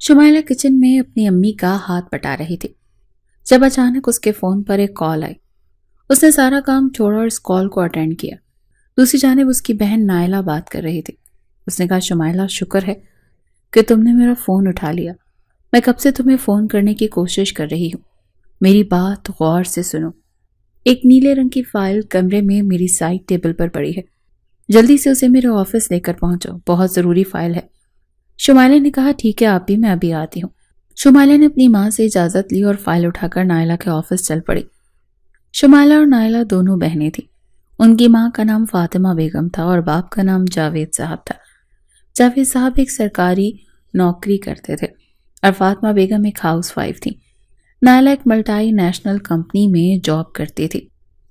Shumaila kitchen میں اپنی امی کا ہاتھ بٹا رہی تھی جب اچانک اس کے فون پر ایک کال آئی۔ اس نے سارا کام چھوڑا اور اس کال کو اٹینڈ کیا۔ دوسری جانب اس کی بہن نائلہ بات کر رہی تھی۔ اس نے کہا، شمائلہ شکر ہے کہ تم نے میرا فون اٹھا لیا۔ میں کب سے تمہیں فون کرنے کی کوشش کر رہی ہوں۔ میری بات غور سے سنو۔ ایک نیلے رنگ کی فائل کمرے میں میری سائڈ ٹیبل پر پڑی ہے، جلدی سے اسے میرے آفس لے کر پہنچو، بہت ضروری فائل ہے۔ شمائلہ نے کہا، ٹھیک ہے آپ بھی، میں ابھی آتی ہوں۔ شمائلہ نے اپنی ماں سے اجازت لی اور فائل اٹھا کر نائلہ کے آفس چل پڑی۔ شمائلہ اور نائلہ دونوں بہنیں تھیں۔ ان کی ماں کا نام فاطمہ بیگم تھا اور باپ کا نام جاوید صاحب تھا۔ جاوید صاحب ایک سرکاری نوکری کرتے تھے اور فاطمہ بیگم ایک ہاؤس وائف تھی۔ نائلہ ایک ملٹائی نیشنل کمپنی میں جاب کرتی تھی،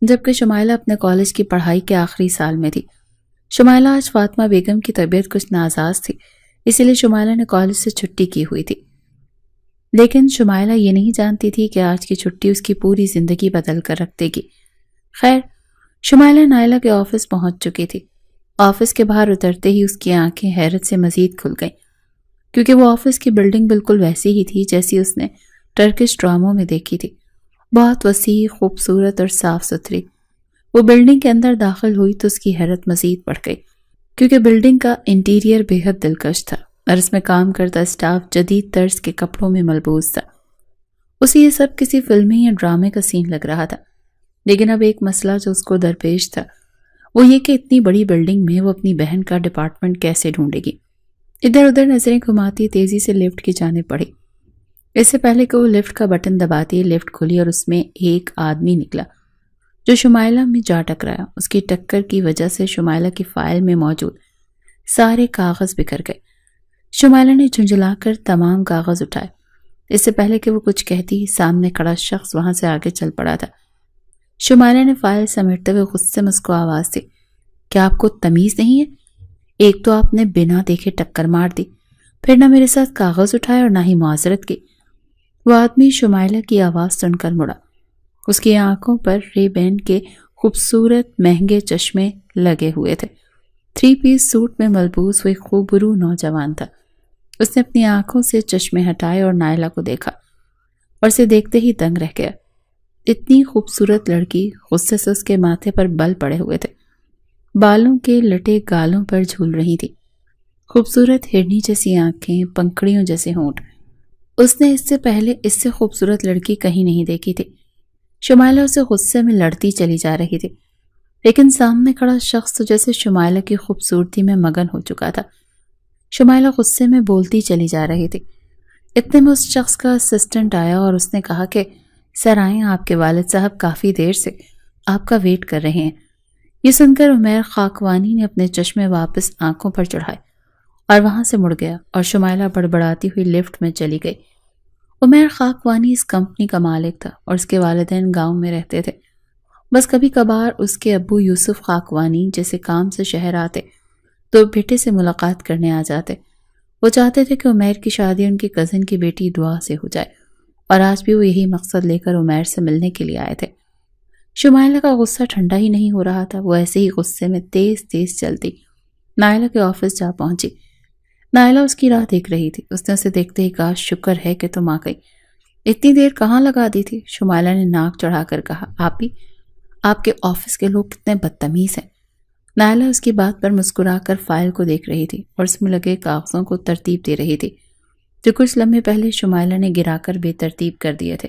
جبکہ شمائلہ اپنے کالج کی پڑھائی کے آخری سال میں تھی۔ شمائلہ آج فاطمہ بیگم کی طبیعت کچھ ناساز تھی، اسی لیے شمائلہ نے کالج سے چھٹی کی ہوئی تھی، لیکن شمائلہ یہ نہیں جانتی تھی کہ آج کی چھٹی اس کی پوری زندگی بدل کر رکھ دے گی۔ خیر، شمائلہ نائلہ کے آفس پہنچ چکی تھی۔ آفس کے باہر اترتے ہی اس کی آنکھیں حیرت سے مزید کھل گئیں، کیونکہ وہ آفس کی بلڈنگ بالکل ویسی ہی تھی جیسی اس نے ٹرکش ڈراموں میں دیکھی تھی، بہت وسیع، خوبصورت اور صاف ستھری۔ وہ بلڈنگ کے اندر داخل ہوئی تو اس کی حیرت مزید بڑھ گئی، کیونکہ بلڈنگ کا انٹیریئر بے حد دلکش تھا اور اس میں کام کرتا اسٹاف جدید طرز کے کپڑوں میں ملبوس تھا۔ اسے یہ سب کسی فلمی یا ڈرامے کا سین لگ رہا تھا، لیکن اب ایک مسئلہ جو اس کو درپیش تھا وہ یہ کہ اتنی بڑی بلڈنگ میں وہ اپنی بہن کا ڈپارٹمنٹ کیسے ڈھونڈے گی۔ ادھر ادھر نظریں گھماتی تیزی سے لفٹ کی جانب بڑھی۔ اس سے پہلے کہ وہ لفٹ کا بٹن دباتی، لفٹ کھلی اور اس میں ایک آدمی نکلا جو شمائلہ میں جا ٹکرایا۔ اس کی ٹکر کی وجہ سے شمائلہ کی فائل میں موجود سارے کاغذ بکھر گئے۔ شمائلہ نے جھنجھلا کر تمام کاغذ اٹھائے۔ اس سے پہلے کہ وہ کچھ کہتی، سامنے کھڑا شخص وہاں سے آگے چل پڑا تھا۔ شمائلہ نے فائل سمیٹتے ہوئے غصے میں اس کو آواز دی، کیا آپ کو تمیز نہیں ہے؟ ایک تو آپ نے بنا دیکھے ٹکر مار دی، پھر نہ میرے ساتھ کاغذ اٹھائے اور نہ ہی معذرت کی۔ وہ آدمی شمائلہ کی آواز سن کر مڑا۔ اس کی آنکھوں پر ری بین کے خوبصورت مہنگے چشمے لگے ہوئے تھے۔ 3 پیس سوٹ میں ملبوس وہ ایک خوبرو نوجوان تھا۔ اس نے اپنی آنکھوں سے چشمے ہٹائے اور نائلہ کو دیکھا اور اسے دیکھتے ہی دنگ رہ گیا۔ اتنی خوبصورت لڑکی غصے سے اس کے ماتھے پر بل پڑے ہوئے تھے، بالوں کے لٹے گالوں پر جھول رہی تھی، خوبصورت ہرنی جیسی آنکھیں، پنکھڑیوں جیسے ہونٹ۔ اس نے اس سے پہلے اس سے خوبصورت لڑکی کہیں نہیں دیکھی تھی۔ شمائلہ اسے غصے میں لڑتی چلی جا رہی تھی، لیکن سامنے کھڑا شخص تو جیسے شمائلہ کی خوبصورتی میں مگن ہو چکا تھا۔ شمائلہ غصے میں بولتی چلی جا رہی تھی۔ اتنے میں اس شخص کا اسسٹنٹ آیا اور اس نے کہا کہ سر آئیں، آپ کے والد صاحب کافی دیر سے آپ کا ویٹ کر رہے ہیں۔ یہ سن کر عمیر خاکوانی نے اپنے چشمے واپس آنکھوں پر چڑھائے اور وہاں سے مڑ گیا اور شمائلہ بڑبڑاتی ہوئی لفٹ میں چلی گئی۔ عمیر خاکوانی اس کمپنی کا مالک تھا اور اس کے والدین گاؤں میں رہتے تھے۔ بس کبھی کبھار اس کے ابو یوسف خاکوانی جیسے کام سے شہر آتے تو بیٹے سے ملاقات کرنے آ جاتے۔ وہ چاہتے تھے کہ عمیر کی شادی ان کی کزن کی بیٹی دعا سے ہو جائے، اور آج بھی وہ یہی مقصد لے کر عمیر سے ملنے کے لیے آئے تھے۔ شمائلہ کا غصہ ٹھنڈا ہی نہیں ہو رہا تھا۔ وہ ایسے ہی غصے میں تیز تیز چلتی نائلہ کے آفس جا پہنچی۔ نائلہ اس کی راہ دیکھ رہی تھی۔ اس نے اسے دیکھتے ہی کہا، شکر ہے کہ تم آ گئی، اتنی دیر کہاں لگا دی تھی؟ شمائلہ نے ناک چڑھا کر کہا، آپ بھی، آپ کے آفس کے لوگ کتنے بدتمیز ہیں۔ نائلہ اس کی بات پر مسکرا کر فائل کو دیکھ رہی تھی اور اس میں لگے کاغذوں کو ترتیب دے رہی تھی جو کچھ لمحے پہلے شمائلہ نے گرا کر بے ترتیب کر دیے تھے۔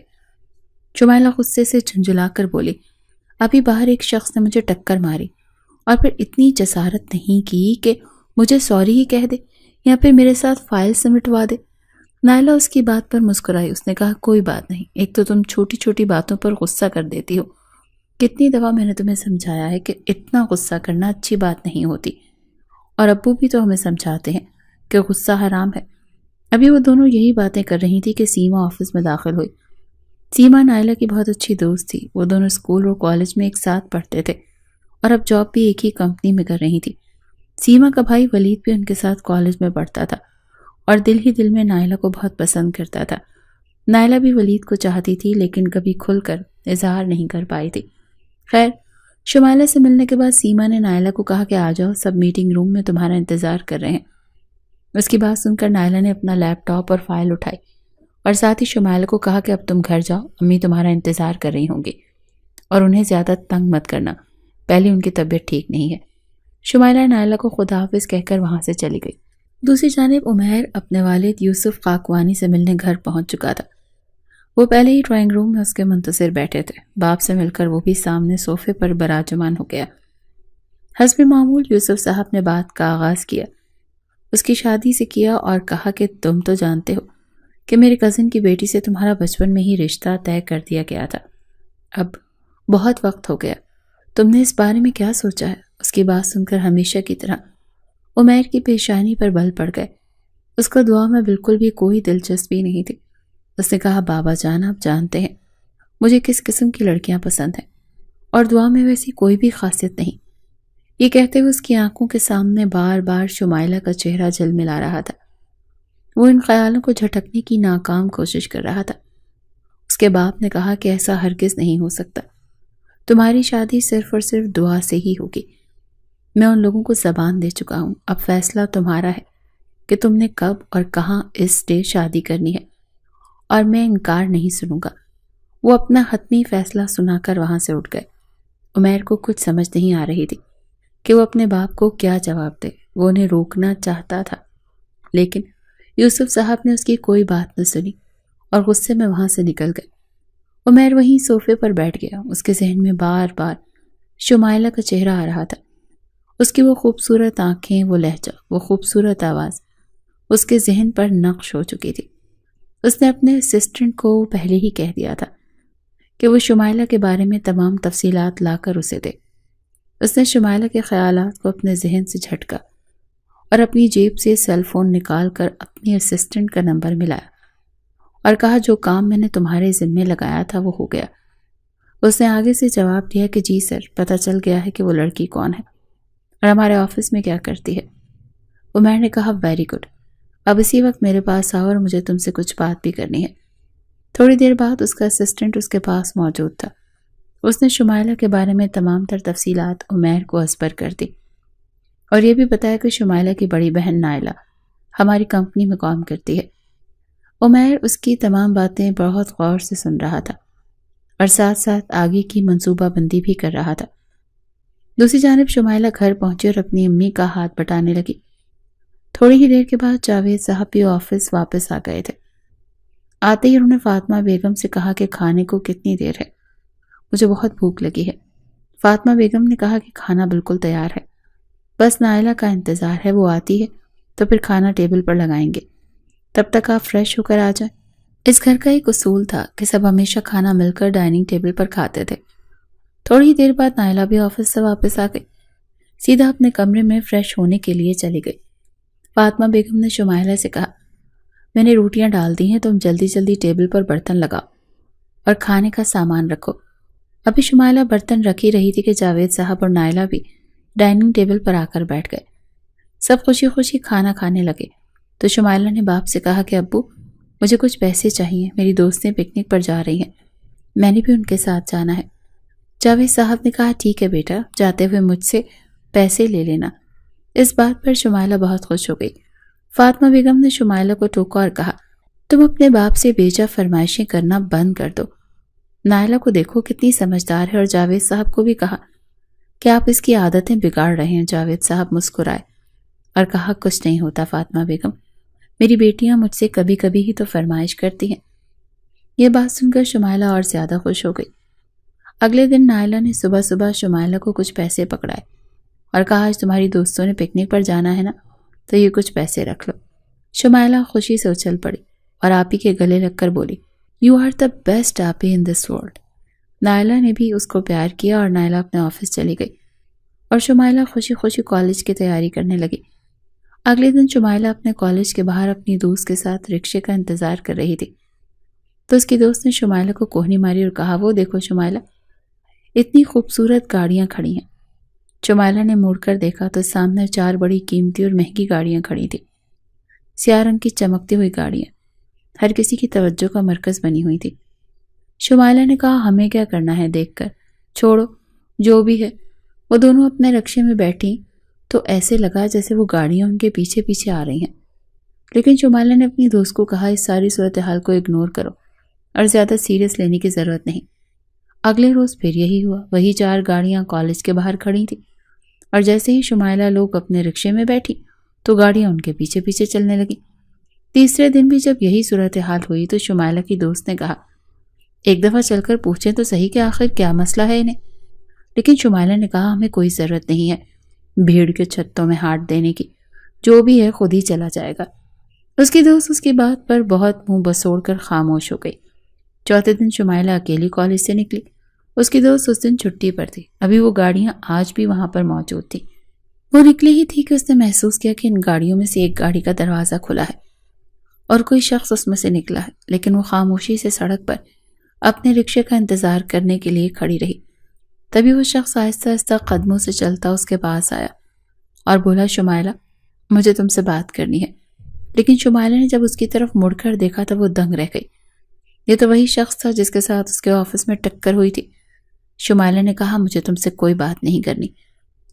شمائلہ غصے سے جھنجھلا کر بولی، ابھی باہر ایک شخص نے مجھے ٹکر ماری اور پھر اتنی جسارت نہیں کی کہ مجھے سوری ہی کہہ دے یا پھر میرے ساتھ فائل سمٹوا دے۔ نائلہ اس کی بات پر مسکرائی۔ اس نے کہا، کوئی بات نہیں، ایک تو تم چھوٹی چھوٹی باتوں پر غصہ کر دیتی ہو۔ کتنی دفعہ میں نے تمہیں سمجھایا ہے کہ اتنا غصہ کرنا اچھی بات نہیں ہوتی، اور ابو بھی تو ہمیں سمجھاتے ہیں کہ غصہ حرام ہے۔ ابھی وہ دونوں یہی باتیں کر رہی تھی کہ سیما آفس میں داخل ہوئی۔ سیما نائلہ کی بہت اچھی دوست تھی۔ وہ دونوں اسکول اور کالج میں ایک ساتھ پڑھتے تھے اور اب جاب بھی ایک ہی کمپنی میں کر رہی تھی۔ سیما کا بھائی ولید بھی ان کے ساتھ کالج میں پڑھتا تھا اور دل ہی دل میں نائلہ کو بہت پسند کرتا تھا۔ نائلہ بھی ولید کو چاہتی تھی لیکن کبھی کھل کر اظہار نہیں کر پائی تھی۔ خیر، شمائلہ سے ملنے کے بعد سیما نے نائلہ کو کہا کہ آ جاؤ، سب میٹنگ روم میں تمہارا انتظار کر رہے ہیں۔ اس کی بات سن کر نائلہ نے اپنا لیپ ٹاپ اور فائل اٹھائی اور ساتھ ہی شمائلہ کو کہا کہ اب تم گھر جاؤ، امی تمہارا انتظار کر رہی ہوں گی اور انہیں زیادہ تنگ مت کرنا، پہلے ان کی طبیعت ٹھیک نہیں ہے۔ شمائلہ نائلہ کو خدا حافظ کہہ کر وہاں سے چلی گئی۔ دوسری جانب عمیر اپنے والد یوسف قاقوانی سے ملنے گھر پہنچ چکا تھا۔ وہ پہلے ہی ڈرائنگ روم میں اس کے منتظر بیٹھے تھے۔ باپ سے مل کر وہ بھی سامنے صوفے پر براجمان ہو گیا۔ حسب معمول یوسف صاحب نے بات کا آغاز کیا، اس کی شادی سے کیا اور کہا کہ تم تو جانتے ہو کہ میرے کزن کی بیٹی سے تمہارا بچپن میں ہی رشتہ طے کر دیا گیا تھا۔ اب بہت وقت ہو گیا، تم نے اس بارے میں کیا سوچا ہے؟ اس کی بات سن کر ہمیشہ کی طرح عمیر کی پیشانی پر بل پڑ گئے۔ اس کو دعا میں بالکل بھی کوئی دلچسپی نہیں تھی۔ اس نے کہا، بابا جان آپ جانتے ہیں مجھے کس قسم کی لڑکیاں پسند ہیں اور دعا میں ویسی کوئی بھی خاصیت نہیں۔ یہ کہتے ہوئے اس کی آنکھوں کے سامنے بار بار شمائلہ کا چہرہ جھلملا رہا تھا۔ وہ ان خیالوں کو جھٹکنے کی ناکام کوشش کر رہا تھا۔ اس کے باپ نے کہا کہ ایسا ہرگز نہیں ہو سکتا، تمہاری شادی صرف اور صرف دعا سے ہی ہوگی۔ میں ان لوگوں کو زبان دے چکا ہوں، اب فیصلہ تمہارا ہے کہ تم نے کب اور کہاں اس ڈے شادی کرنی ہے، اور میں انکار نہیں سنوں گا۔ وہ اپنا حتمی فیصلہ سنا کر وہاں سے اٹھ گئے۔ عمیر کو کچھ سمجھ نہیں آ رہی تھی کہ وہ اپنے باپ کو کیا جواب دے۔ وہ انہیں روکنا چاہتا تھا، لیکن یوسف صاحب نے اس کی کوئی بات نہ سنی اور غصے میں وہاں سے نکل گئے۔ عمیر وہیں صوفے پر بیٹھ گیا۔ اس کے ذہن میں بار بار شمائلہ کا چہرہ آ رہا تھا، اس کی وہ خوبصورت آنکھیں، وہ لہجہ، وہ خوبصورت آواز اس کے ذہن پر نقش ہو چکی تھی۔ اس نے اپنے اسسٹنٹ کو پہلے ہی کہہ دیا تھا کہ وہ شمائلہ کے بارے میں تمام تفصیلات لا کر اسے دے۔ اس نے شمائلہ کے خیالات کو اپنے ذہن سے جھٹکا اور اپنی جیب سے سیل فون نکال کر اپنی اسسٹنٹ کا نمبر ملایا اور کہا، جو کام میں نے تمہارے ذمے لگایا تھا وہ ہو گیا۔ اس نے آگے سے جواب دیا کہ جی سر، پتہ چل گیا ہے کہ وہ لڑکی کون ہے اور ہمارے آفس میں کیا کرتی ہے۔ عمیر نے کہا، ویری گڈ، اب اسی وقت میرے پاس آؤ اور مجھے تم سے کچھ بات بھی کرنی ہے۔ تھوڑی دیر بعد اس کا اسسٹنٹ اس کے پاس موجود تھا۔ اس نے شمائلہ کے بارے میں تمام تر تفصیلات عمیر کو ازبر کر دی اور یہ بھی بتایا کہ شمائلہ کی بڑی بہن نائلہ ہماری کمپنی میں کام کرتی ہے۔ عمیر اس کی تمام باتیں بہت غور سے سن رہا تھا اور ساتھ ساتھ آگے کی منصوبہ بندی بھی کر رہا تھا۔ دوسری جانب شمائلہ گھر پہنچی اور اپنی امی کا ہاتھ بٹانے لگی۔ تھوڑی ہی دیر کے بعد جاوید صاحب بھی آفس واپس آ گئے تھے۔ آتے ہی انہوں نے فاطمہ بیگم سے کہا کہ کھانے کو کتنی دیر ہے، مجھے بہت بھوک لگی ہے۔ فاطمہ بیگم نے کہا کہ کھانا بالکل تیار ہے، بس نائلہ کا انتظار ہے، وہ آتی ہے تو پھر کھانا ٹیبل پر لگائیں گے، تب تک آپ فریش ہو کر آ جائیں۔ اس گھر کا ایک اصول تھا کہ سب ہمیشہ کھانا مل کر ڈائننگ ٹیبل پر کھاتے تھے۔ تھوڑی ہی دیر بعد نائلہ بھی آفس سے واپس آ گئی، سیدھا اپنے کمرے میں فریش ہونے کے لیے چلی گئی۔ فاطمہ بیگم نے شمائلہ سے کہا، میں نے روٹیاں ڈال دی ہیں، تم جلدی جلدی ٹیبل پر برتن لگاؤ اور کھانے کا سامان رکھو۔ ابھی شمائلہ برتن رکھ ہی رہی تھی کہ جاوید صاحب اور نائلہ بھی ڈائننگ ٹیبل پر آ کر بیٹھ گئے۔ سب خوشی خوشی کھانا کھانے لگے تو شمائلہ نے باپ سے کہا کہ ابو، مجھے کچھ پیسے چاہیے، میری دوستیں پکنک پر جا رہی ہیں، میں نے بھی ان کے ساتھ جانا ہے۔ جاوید صاحب نے کہا، ٹھیک ہے بیٹا، جاتے ہوئے مجھ سے پیسے لے لینا۔ اس بات پر شمائلہ بہت خوش ہو گئی۔ فاطمہ بیگم نے شمائلہ کو ٹوکا اور کہا، تم اپنے باپ سے بیجا فرمائشیں کرنا بند کر دو، نائلہ کو دیکھو کتنی سمجھدار ہے۔ اور جاوید صاحب کو بھی کہا کہ آپ اس کی عادتیں بگاڑ رہے ہیں۔ جاوید صاحب مسکرائے اور کہا، کچھ نہیں ہوتا فاطمہ بیگم، میری بیٹیاں مجھ سے کبھی کبھی ہی تو فرمائش کرتی ہیں۔ یہ بات سن کر شمائلہ اور زیادہ خوش ہو گئی۔ اگلے دن نائلہ نے صبح صبح شمائلہ کو کچھ پیسے پکڑائے اور کہا، آج تمہاری دوستوں نے پکنک پر جانا ہے نا، تو یہ کچھ پیسے رکھ لو۔ شمائلہ خوشی سے اچھل پڑی اور آپی کے گلے لگ کر بولی، یو آر دا بیسٹ آپی ان دس ورلڈ۔ نائلہ نے بھی اس کو پیار کیا اور نائلہ اپنے آفس چلی گئی اور شمائلہ خوشی خوشی کالج کی تیاری کرنے لگی۔ اگلے دن شمائلہ اپنے کالج کے باہر اپنی دوست کے ساتھ رکشے کا انتظار کر رہی تھی تو اس کی دوست نے شمائلہ کو کوہنی ماری اور کہا، وہ دیکھو شمائلہ، اتنی خوبصورت گاڑیاں کھڑی ہیں۔ شمائلہ نے مڑ کر دیکھا تو سامنے 4 بڑی قیمتی اور مہنگی گاڑیاں کھڑی تھیں، سیاہ رنگ کی چمکتی ہوئی گاڑیاں، ہر کسی کی توجہ کا مرکز بنی ہوئی تھی۔ شمائلہ نے کہا، ہمیں کیا کرنا ہے دیکھ کر، چھوڑو جو بھی ہے۔ وہ دونوں اپنے رکشے میں بیٹھی تو ایسے لگا جیسے وہ گاڑیاں ان کے پیچھے پیچھے آ رہی ہیں۔ لیکن شمائلہ نے اپنی دوست کو کہا اس ساری صورتحال کو اگنور کرو اور زیادہ سیریس لینے کی ضرورت نہیں۔ اگلے روز پھر یہی ہوا، وہی 4 گاڑیاں کالج کے باہر کھڑی تھیں اور جیسے ہی شمائلہ لوگ اپنے رکشے میں بیٹھی تو گاڑیاں ان کے پیچھے پیچھے چلنے لگیں۔ تیسرے دن بھی جب یہی صورتحال ہوئی تو شمائلہ کی دوست نے کہا ایک دفعہ چل کر پوچھیں تو صحیح کہ آخر کیا مسئلہ ہے انہیں۔ لیکن شمائلہ نے کہا ہمیں کوئی ضرورت نہیں ہے بھیڑ کے چھتوں میں ہاتھ دینے کی، جو بھی ہے خود ہی چلا جائے گا۔ اس کی دوست اس کی بات پر بہت منہ بسوڑ کر خاموش ہو گئی۔ چوتھے دن شمائلہ اکیلی کالج سے نکلی۔ اس کی دوست اس دن چھٹی پر تھی، ابھی وہ گاڑیاں آج بھی وہاں پر موجود تھیں۔ وہ نکلی ہی تھی کہ اس نے محسوس کیا کہ ان گاڑیوں میں سے ایک گاڑی کا دروازہ کھلا ہے اور کوئی شخص اس میں سے نکلا ہے، لیکن وہ خاموشی سے سڑک پر اپنے رکشے کا انتظار کرنے کے لیے کھڑی رہی۔ تبھی وہ شخص آہستہ آہستہ قدموں سے چلتا اس کے پاس آیا اور بولا شمائلہ مجھے تم سے بات کرنی ہے۔ لیکن شمائلہ نے جب اس کی طرف مڑ کر دیکھا تو وہ دنگ رہ گئی۔ یہ تو وہی شخص تھا جس کے ساتھ اس کے آفس میں ٹکر ہوئی تھی۔ شمائلہ نے کہا مجھے تم سے کوئی بات نہیں کرنی۔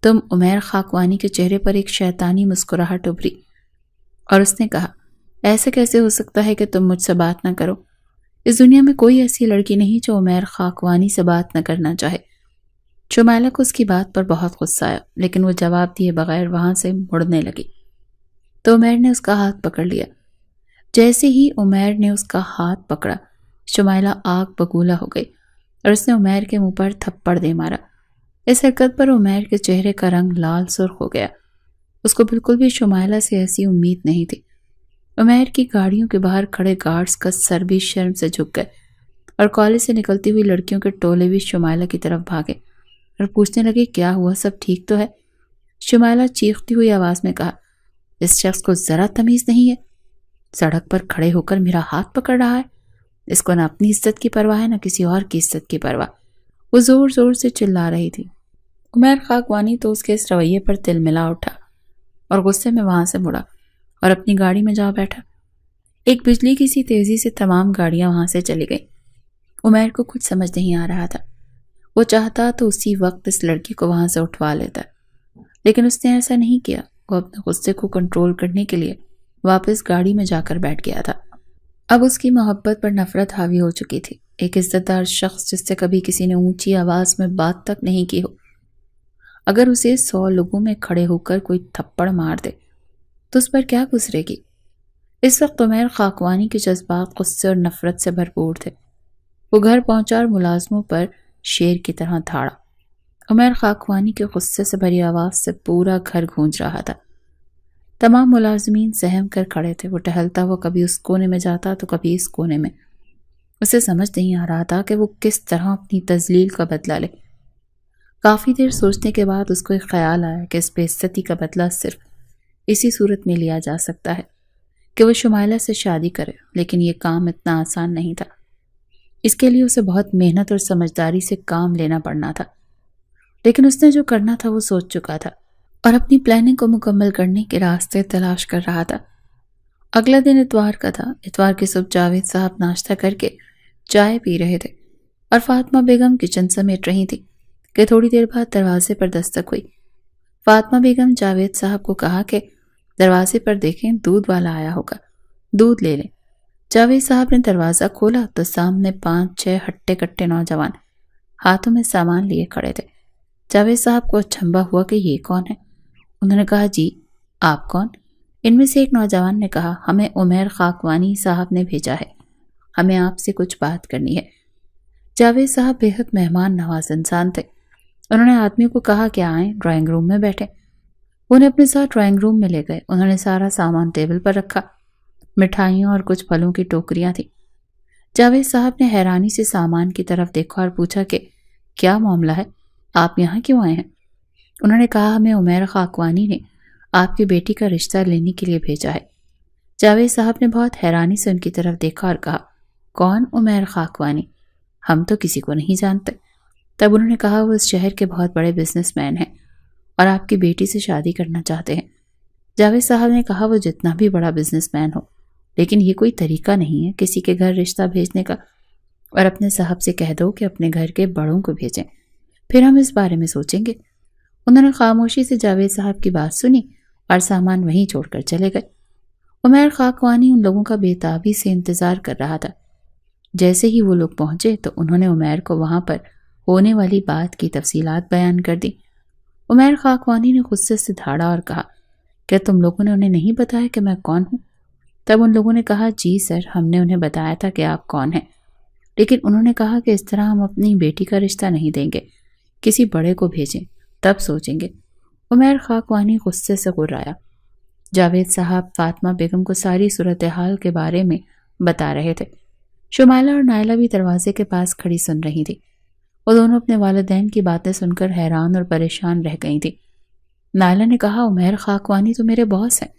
تم عمیر خاکوانی کے چہرے پر ایک شیطانی مسکراہٹ ابھری اور اس نے کہا ایسا کیسے ہو سکتا ہے کہ تم مجھ سے بات نہ کرو؟ اس دنیا میں کوئی ایسی لڑکی نہیں جو عمیر خاکوانی سے بات نہ کرنا چاہے۔ شمائلہ کو اس کی بات پر بہت غصہ آیا، لیکن وہ جواب دیے بغیر وہاں سے مڑنے لگی تو عمیر نے اس کا ہاتھ پکڑ لیا۔ جیسے ہی عمیر نے اس کا ہاتھ پکڑا شمائلہ آگ بگولا ہو گئی اور اس نے عمیر کے منہ پر تھپڑ دے مارا۔ اس حرکت پر عمیر کے چہرے کا رنگ لال سرخ ہو گیا۔ اس کو بالکل بھی شمائلہ سے ایسی امید نہیں تھی۔ عمیر کی گاڑیوں کے باہر کھڑے گارڈز کا سر بھی شرم سے جھک گئے اور کالج سے نکلتی ہوئی لڑکیوں کے ٹولے بھی شمائلہ کی طرف بھاگے اور پوچھنے لگے کیا ہوا، سب ٹھیک تو ہے؟ شمائلہ چیختی ہوئی آواز میں کہا اس شخص کو ذرا تمیز نہیں ہے، سڑک پر کھڑے ہو کر میرا ہاتھ پکڑ رہا ہے۔ اس کو نہ اپنی عزت کی پرواہ ہے نہ کسی اور کی عزت کی پرواہ۔ وہ زور زور سے چلا رہی تھی۔ عمیر خاکوانی تو اس کے اس رویے پر تل ملا اٹھا اور غصے میں وہاں سے مڑا اور اپنی گاڑی میں جا بیٹھا۔ ایک بجلی کی سی تیزی سے تمام گاڑیاں وہاں سے چلی گئیں۔ عمیر کو کچھ سمجھ نہیں آ رہا تھا۔ وہ چاہتا تو اسی وقت اس لڑکی کو وہاں سے اٹھوا لیتا، لیکن اس نے ایسا نہیں کیا۔ وہ اپنے غصے کو کنٹرول کرنے کے لیے واپس گاڑی میں جا کر بیٹھ گیا تھا۔ اب اس کی محبت پر نفرت حاوی ہو چکی تھی۔ ایک عزت دار شخص جس سے کبھی کسی نے اونچی آواز میں بات تک نہیں کی ہو، اگر اسے 100 لوگوں میں کھڑے ہو کر کوئی تھپڑ مار دے تو اس پر کیا گزرے گی؟ اس وقت عمیر خاکوانی کے جذبات غصے اور نفرت سے بھرپور تھے۔ وہ گھر پہنچا اور ملازموں پر شیر کی طرح دھاڑا۔ عمیر خاکوانی کے غصے سے بھری آواز سے پورا گھر گونج رہا تھا۔ تمام ملازمین سہم کر کھڑے تھے۔ وہ ٹہلتا ہوا کبھی اس کونے میں جاتا تو کبھی اس کونے میں۔ اسے سمجھ نہیں آ رہا تھا کہ وہ کس طرح اپنی تذلیل کا بدلہ لے۔ کافی دیر سوچنے کے بعد اس کو ایک خیال آیا کہ اس بے عزتی کا بدلہ صرف اسی صورت میں لیا جا سکتا ہے کہ وہ شمائلہ سے شادی کرے، لیکن یہ کام اتنا آسان نہیں تھا۔ اس کے لیے اسے بہت محنت اور سمجھداری سے کام لینا پڑنا تھا، لیکن اس نے جو کرنا تھا وہ سوچ چکا تھا اور اپنی پلاننگ کو مکمل کرنے کے راستے تلاش کر رہا تھا۔ اگلا دن اتوار کا تھا۔ اتوار کی صبح جاوید صاحب ناشتہ کر کے چائے پی رہے تھے اور فاطمہ بیگم کچن سمیٹ رہی تھی کہ تھوڑی دیر بعد دروازے پر دستک ہوئی۔ فاطمہ بیگم جاوید صاحب کو کہا کہ دروازے پر دیکھیں دودھ والا آیا ہوگا، دودھ لے لیں۔ جاوید صاحب نے دروازہ کھولا تو سامنے 5-6 ہٹے کٹے نوجوان ہاتھوں میں سامان لیے کھڑے تھے۔ جاوید صاحب کو اچنبھا ہوا کہ یہ کون ہے؟ انہوں نے کہا جی آپ کون؟ ان میں سے ایک نوجوان نے کہا ہمیں عمیر خاکوانی صاحب نے بھیجا ہے، ہمیں آپ سے کچھ بات کرنی ہے۔ جاوید صاحب بہت مہمان نواز انسان تھے۔ انہوں نے آدمی کو کہا کہ آئیں ڈرائنگ روم میں بیٹھیں۔ وہ انہیں اپنے ساتھ ڈرائنگ روم میں لے گئے۔ انہوں نے سارا سامان ٹیبل پر رکھا، مٹھائیوں اور کچھ پھلوں کی ٹوکریاں تھیں۔ جاوید صاحب نے حیرانی سے سامان کی طرف دیکھا اور پوچھا کہ کیا معاملہ ہے، آپ یہاں کیوں آئے ہیں؟ انہوں نے کہا ہمیں عمیر خاکوانی نے آپ کی بیٹی کا رشتہ لینے کے لیے بھیجا ہے۔ جاوید صاحب نے بہت حیرانی سے ان کی طرف دیکھا اور کہا کون عمیر خاکوانی؟ ہم تو کسی کو نہیں جانتے۔ تب انہوں نے کہا وہ اس شہر کے بہت بڑے بزنس مین ہیں اور آپ کی بیٹی سے شادی کرنا چاہتے ہیں۔ جاوید صاحب نے کہا وہ جتنا بھی بڑا بزنس مین ہو، لیکن یہ کوئی طریقہ نہیں ہے کسی کے گھر رشتہ بھیجنے کا، اور اپنے صاحب سے کہہ دو کہ اپنے گھر کے بڑوں کو بھیجیں، پھر ہم اس بارے میں سوچیں گے۔ انہوں نے خاموشی سے جاوید صاحب کی بات سنی اور سامان وہیں چھوڑ کر چلے گئے۔ عمیر خاکوانی ان لوگوں کا بے تابی سے انتظار کر رہا تھا۔ جیسے ہی وہ لوگ پہنچے تو انہوں نے عمیر کو وہاں پر ہونے والی بات کی تفصیلات بیان کر دی۔ عمیر خاکوانی نے غصے سے دھاڑا اور کہا، کیا تم لوگوں نے انہیں نہیں بتایا کہ میں کون ہوں؟ تب ان لوگوں نے کہا، جی سر، ہم نے انہیں بتایا تھا کہ آپ کون ہیں، لیکن انہوں نے کہا کہ اس طرح ہم اپنی بیٹی کا رشتہ نہیں دیں گے، کسی بڑے کو بھیجیں، تب سوچیں گے۔ عمیر خاکوانی غصے سے غرایا۔ جاوید صاحب فاطمہ بیگم کو ساری صورتحال کے بارے میں بتا رہے تھے۔ شمائلہ اور نائلہ بھی دروازے کے پاس کھڑی سن رہی تھی۔ وہ دونوں اپنے والدین کی باتیں سن کر حیران اور پریشان رہ گئی تھی۔ نائلہ نے کہا، عمیر خاکوانی تو میرے باس ہیں،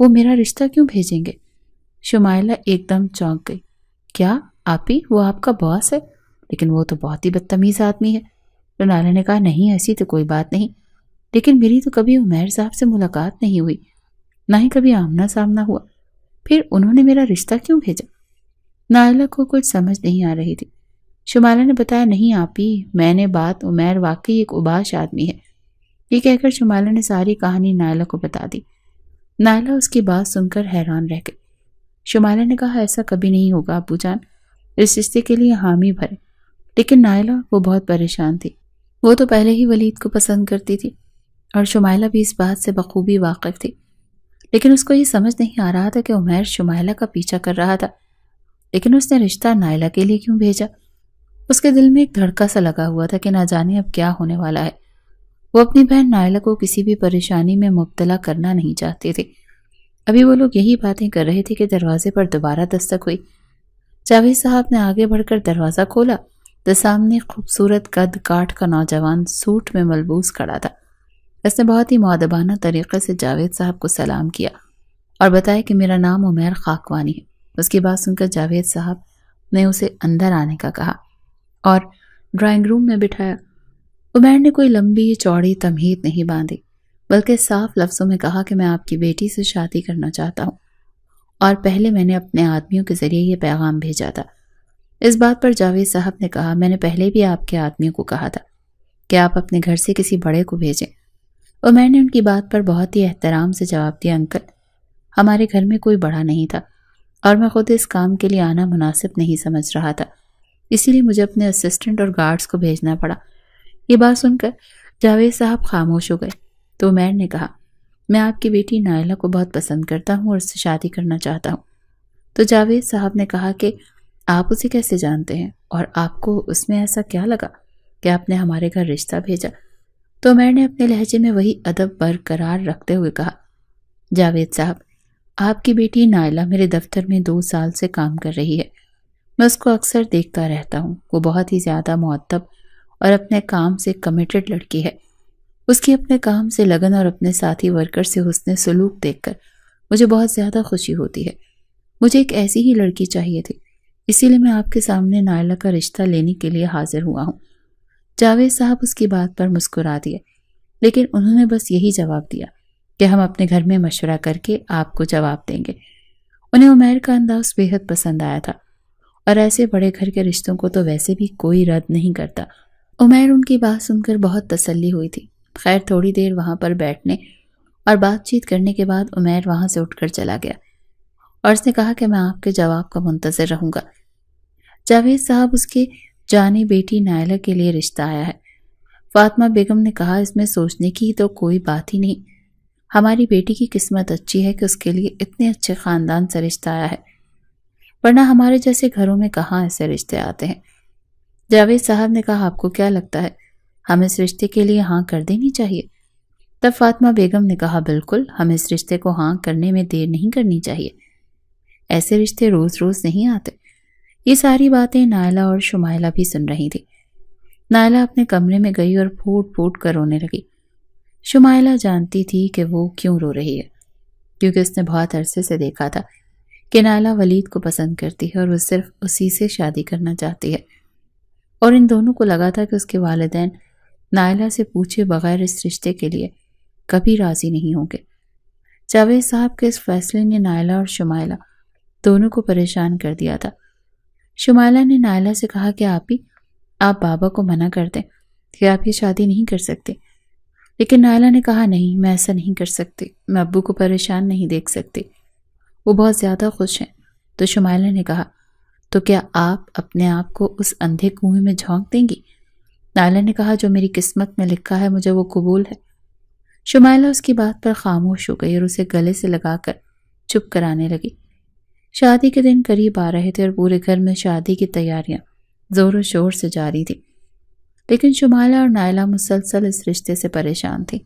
وہ میرا رشتہ کیوں بھیجیں گے؟ شمائلہ ایک دم چونک گئی۔ کیا آپی، وہ آپ کا باس ہے؟ لیکن وہ تو بہت ہی بدتمیز آدمی ہے۔ تو نائلہ نے کہا، نہیں ایسی تو کوئی بات نہیں، لیکن میری تو کبھی عمیر صاحب سے ملاقات نہیں ہوئی، نہ ہی کبھی آمنا سامنا ہوا، پھر انہوں نے میرا رشتہ کیوں بھیجا؟ نائلہ کو کچھ سمجھ نہیں آ رہی تھی۔ شمائلہ نے بتایا، نہیں آپی، میں نے بات، عمیر واقعی ایک اوباش آدمی ہے۔ یہ کہہ کر شمائلہ نے ساری کہانی نائلہ کو بتا دی۔ نائلہ اس کی بات سن کر حیران رہ گئی۔ شمائلہ نے کہا، ایسا کبھی نہیں ہوگا ابو جان، اس رشتے کے لیے حامی بھرے۔ لیکن نائلہ وہ بہت پریشان تھی، وہ تو پہلے ہی ولید کو پسند کرتی تھی اور شمائلہ بھی اس بات سے بخوبی واقف تھی، لیکن اس کو یہ سمجھ نہیں آ رہا تھا کہ عمیر شمائلہ کا پیچھا کر رہا تھا، لیکن اس نے رشتہ نائلہ کے لیے کیوں بھیجا؟ اس کے دل میں ایک دھڑکا سا لگا ہوا تھا کہ نہ جانے اب کیا ہونے والا ہے۔ وہ اپنی بہن نائلہ کو کسی بھی پریشانی میں مبتلا کرنا نہیں چاہتے تھے۔ ابھی وہ لوگ یہی باتیں کر رہے تھے کہ دروازے پر دوبارہ دستک ہوئی۔ جاوید صاحب نے آگے بڑھ کر دروازہ کھولا تو سامنے خوبصورت قد کاٹ کا نوجوان سوٹ میں ملبوس کھڑا تھا۔ اس نے بہت ہی مؤدبانہ طریقے سے جاوید صاحب کو سلام کیا اور بتایا کہ میرا نام عمیر خاکوانی ہے۔ اس کی بات سن کر جاوید صاحب نے اسے اندر آنے کا کہا اور ڈرائنگ روم میں بٹھایا۔ عمیر نے کوئی لمبی چوڑی تمہید نہیں باندھی، بلکہ صاف لفظوں میں کہا کہ میں آپ کی بیٹی سے شادی کرنا چاہتا ہوں، اور پہلے میں نے اپنے آدمیوں کے ذریعے یہ پیغام بھیجا تھا۔ اس بات پر جاوید صاحب نے کہا، میں نے پہلے بھی آپ کے آدمیوں کو کہا تھا کہ آپ اپنے گھر سے کسی بڑے کو بھیجیں۔ عمیر نے ان کی بات پر بہت ہی احترام سے جواب دیا، انکل، ہمارے گھر میں کوئی بڑا نہیں تھا اور میں خود اس کام کے لیے آنا مناسب نہیں سمجھ رہا تھا، اسی لیے مجھے اپنے اسسٹنٹ اور گارڈز کو بھیجنا پڑا۔ یہ بات سن کر جاوید صاحب خاموش ہو گئے تو عمیر نے کہا، میں آپ کی بیٹی نائلہ کو بہت پسند کرتا ہوں اور اس سے شادی کرنا چاہتا ہوں۔ تو جاوید صاحب نے کہا کہ آپ اسے کیسے جانتے ہیں اور آپ کو اس میں ایسا کیا لگا کہ آپ نے ہمارے گھر رشتہ بھیجا؟ تو عمیر نے اپنے لہجے میں وہی ادب برقرار رکھتے ہوئے کہا، جاوید صاحب، آپ کی بیٹی نائلہ میرے دفتر میں 2 سال سے کام کر رہی ہے، میں اس کو اکثر دیکھتا رہتا ہوں، وہ بہت ہی زیادہ مؤدب اور اپنے کام سے کمیٹڈ لڑکی ہے۔ اس کی اپنے کام سے لگن اور اپنے ساتھی ورکر سے حسن سلوک دیکھ کر مجھے بہت زیادہ خوشی ہوتی ہے۔ مجھے ایک ایسی ہی لڑکی چاہیے تھی، اسی لیے میں آپ کے سامنے نائلہ کا رشتہ لینے کے لیے حاضر ہوا ہوں۔ جاوید صاحب اس کی بات پر مسکرا دیے، لیکن انہوں نے بس یہی جواب دیا کہ ہم اپنے گھر میں مشورہ کر کے آپ کو جواب دیں گے۔ انہیں عمیر کا انداز بے حد پسند آیا تھا، اور ایسے بڑے گھر کے رشتوں کو تو ویسے بھی کوئی رد نہیں کرتا۔ عمیر ان کی بات سن کر بہت تسلی ہوئی تھی۔ خیر تھوڑی دیر وہاں پر بیٹھنے اور بات چیت کرنے کے بعد عمیر وہاں سے اٹھ کر چلا گیا اور اس نے کہا کہ میں آپ کے جواب کا منتظر رہوں گا۔ جاوید صاحب اس کے جانی بیٹی نائلہ کے لیے رشتہ آیا ہے۔ فاطمہ بیگم نے کہا، اس میں سوچنے کی تو کوئی بات ہی نہیں، ہماری بیٹی کی قسمت اچھی ہے کہ اس کے لیے اتنے اچھے خاندان سے رشتہ آیا ہے، ورنہ ہمارے جیسے گھروں میں کہاں ایسے رشتے آتے ہیں۔ جاوید صاحب نے کہا، آپ کو کیا لگتا ہے ہم اس رشتے کے لیے ہاں کر دینی چاہیے؟ تب فاطمہ بیگم نے کہا، بالکل، ہم اس رشتے کو ہاں کرنے میں دیر نہیں کرنی چاہیے، ایسے رشتے روز روز نہیں آتے۔ یہ ساری باتیں نائلہ اور شمائلہ بھی سن رہی تھی۔ نائلہ اپنے کمرے میں گئی اور پھوٹ پھوٹ کر رونے لگی۔ شمائلہ جانتی تھی کہ وہ کیوں رو رہی ہے، کیونکہ اس نے بہت عرصے سے دیکھا تھا کہ نائلہ ولید کو پسند کرتی ہے اور وہ صرف اسی سے شادی کرنا چاہتی ہے، اور ان دونوں کو لگا تھا کہ اس کے والدین نائلہ سے پوچھے بغیر اس رشتے کے لیے کبھی راضی نہیں ہوں گے۔ جاوید صاحب کے اس فیصلے نے نائلہ اور شمائلہ دونوں کو پریشان کر دیا تھا۔ شمائلہ نے نائلہ سے کہا کہ آپ بابا کو منع کر دیں کہ آپ یہ شادی نہیں کر سکتے، لیکن نائلہ نے کہا، نہیں، میں ایسا نہیں کر سکتی، میں ابو کو پریشان نہیں دیکھ سکتی۔ وہ بہت زیادہ خوش ہیں۔ تو شمائلہ نے کہا، تو کیا آپ اپنے آپ کو اس اندھے کنویں میں جھونک دیں گی؟ نائلہ نے کہا، جو میری قسمت میں لکھا ہے مجھے وہ قبول ہے۔ شمائلہ اس کی بات پر خاموش ہو گئی اور اسے گلے سے لگا کر چپ کرانے لگی۔ شادی کے دن قریب آ رہے تھے اور پورے گھر میں شادی کی تیاریاں زور و شور سے جاری تھی، لیکن شمائلہ اور نائلہ مسلسل اس رشتے سے پریشان تھی۔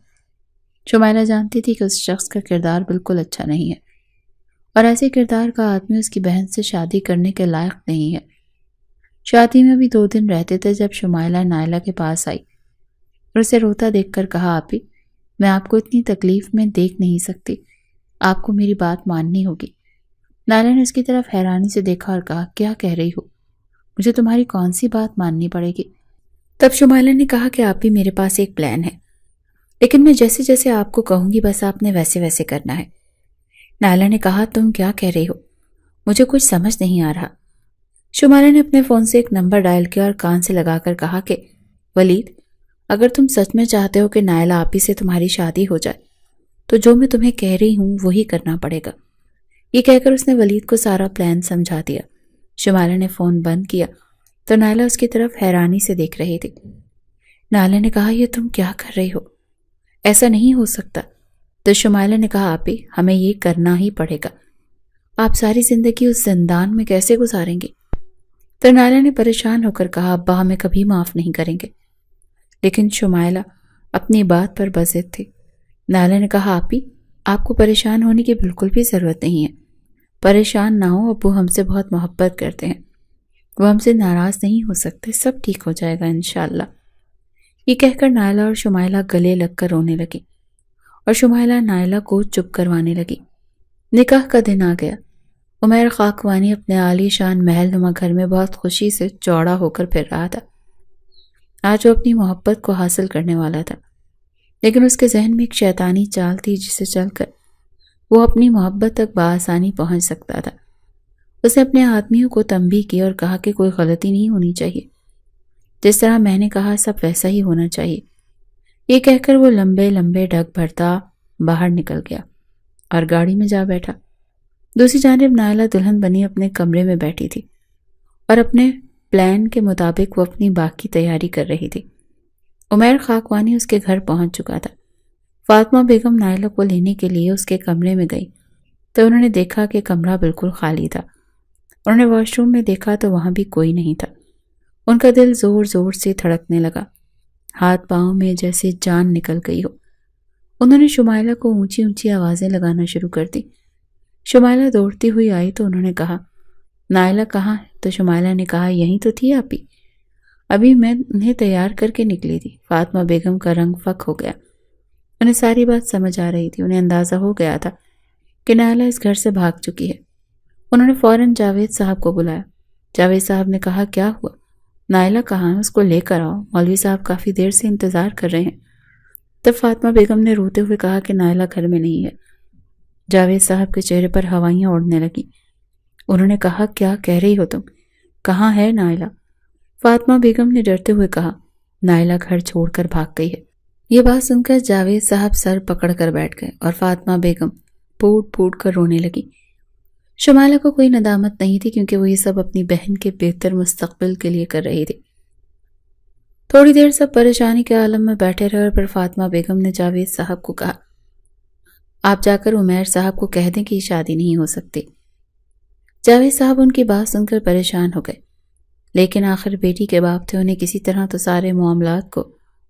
شمائلہ جانتی تھی کہ اس شخص کا کردار بالکل اچھا نہیں ہے اور ایسے کردار کا آدمی اس کی بہن سے شادی کرنے کے لائق نہیں ہے۔ شادی میں بھی 2 دن رہتے تھے جب شمائلہ نائلہ کے پاس آئی اور اسے روتا دیکھ کر کہا، آپی میں آپ کو اتنی تکلیف میں دیکھ نہیں سکتی، آپ کو میری بات ماننی ہوگی۔ نائلہ نے اس کی طرف حیرانی سے دیکھا اور کہا، کیا کہہ رہی ہو؟ مجھے تمہاری کون سی بات ماننی پڑے گی؟ تب شمائلہ نے کہا کہ آپی میرے پاس ایک پلان ہے، لیکن میں جیسے جیسے آپ کو کہوں گی بس آپ نے ویسے ویسے کرنا ہے۔ نائلہ نے کہا، تم کیا کہہ رہی ہو؟ مجھے کچھ سمجھ نہیں آ رہا۔ شمائلہ نے اپنے فون سے ایک نمبر ڈائل کیا اور کان سے لگا کر کہا کہ ولید، اگر تم سچ میں چاہتے ہو کہ نائلہ آپی سے تمہاری شادی ہو جائے تو جو میں تمہیں کہہ رہی ہوں وہی کرنا پڑے گا۔ یہ کہہ کر اس نے ولید کو سارا پلان سمجھا دیا۔ شمائلہ نے فون بند کیا تو نائلہ اس کی طرف حیرانی سے دیکھ رہی تھی۔ نائلہ نے کہا، یہ تم کیا کر رہی ہو؟ ایسا نہیں ہو سکتا۔ تو شمائلہ نے کہا، آپی ہمیں یہ کرنا ہی پڑے گا، آپ ساری زندگی اس زندان میں کیسے گزاریں گے؟ تو نائلہ نے پریشان ہو کر کہا، ابا ہمیں کبھی معاف نہیں کریں گے۔ لیکن شمائلہ اپنی بات پر بضد تھی۔ نائلہ نے کہا، آپی آپ کو پریشان ہونے کی بالکل بھی ضرورت نہیں ہے، پریشان نہ ہو، ابو ہم سے بہت محبت کرتے ہیں، وہ ہم سے ناراض نہیں ہو سکتے، سب ٹھیک ہو جائے گا انشاءاللہ۔ یہ کہہ کر نائلہ اور شمائلہ گلے لگ کر رونے لگی اور شمائلہ نائلہ کو چپ کروانے لگی۔ نکاح کا دن آ گیا۔ عمیر خاکوانی اپنے عالی شان محل نما گھر میں بہت خوشی سے چوڑا ہو کر پھر رہا تھا۔ آج وہ اپنی محبت کو حاصل کرنے والا تھا، لیکن اس کے ذہن میں ایک شیطانی چال تھی جسے چل کر وہ اپنی محبت تک بآسانی پہنچ سکتا تھا۔ اس نے اپنے آدمیوں کو تنبیہ کی اور کہا کہ کوئی غلطی نہیں ہونی چاہیے، جس طرح میں نے کہا سب ویسا ہی ہونا چاہیے۔ یہ کہہ کر وہ لمبے لمبے ڈگ بھرتا باہر نکل گیا اور گاڑی میں جا بیٹھا۔ دوسری جانب نائلہ دلہن بنی اپنے کمرے میں بیٹھی تھی اور اپنے پلان کے مطابق وہ اپنی باقی تیاری کر رہی تھی۔ عمیر خاکوانی اس کے گھر پہنچ چکا تھا۔ فاطمہ بیگم نائلہ کو لینے کے لیے اس کے کمرے میں گئی تو انہوں نے دیکھا کہ کمرہ بالکل خالی تھا۔ انہوں نے واش روم میں دیکھا تو وہاں بھی کوئی نہیں تھا۔ ان کا دل زور زور سے دھڑکنے لگا، ہاتھ پاؤں میں جیسے جان نکل گئی ہو۔ انہوں نے شمائلہ کو اونچی اونچی آوازیں لگانا شروع کر دی۔ شمائلہ دوڑتی ہوئی آئی تو انہوں نے کہا، نائلہ کہاں ہے؟ تو شمائلہ نے کہا، یہیں تو تھی آپی، ابھی میں انہیں تیار کر کے نکلی تھی۔ فاطمہ بیگم کا رنگ فک ہو گیا۔ انہیں ساری بات سمجھ آ رہی تھی۔ انہیں اندازہ ہو گیا تھا کہ نائلہ اس گھر سے بھاگ چکی ہے۔ انہوں نے فوراً جاوید صاحب کو بلایا۔ جاوید صاحب نے کہا، کیا ہوا؟ نائلہ کہاں ہے؟ اس کو لے کر آؤ، مولوی صاحب کافی دیر سے انتظار کر رہے ہیں۔ تب فاطمہ بیگم نے روتے ہوئے کہا کہ نائلہ گھر میں نہیں ہے۔ جاوید صاحب کے چہرے پر ہوائیاں اڑنے لگیں۔ انہوں نے کہا، کیا کہہ رہی ہو تم؟ کہاں ہے نائلہ؟ فاطمہ بیگم نے ڈرتے ہوئے کہا، نائلہ گھر چھوڑ کر بھاگ گئی ہے۔ یہ بات سن کر جاوید صاحب سر پکڑ کر بیٹھ گئے اور فاطمہ بیگم پھوٹ پھوٹ کر رونے لگی۔ شمائلہ کو کوئی ندامت نہیں تھی کیونکہ وہ یہ سب اپنی بہن کے بہتر مستقبل کے لیے کر رہی تھی۔ تھوڑی دیر سب پریشانی کے عالم میں بیٹھے رہے اور پھر فاطمہ بیگم نے جاوید صاحب کو کہا، آپ جا کر عمیر صاحب کو کہہ دیں کہ یہ شادی نہیں ہو سکتی۔ جاوید صاحب ان کی بات سن کر پریشان ہو گئے، لیکن آخر بیٹی کے باپ تھے، انہیں کسی طرح تو سارے معاملات کو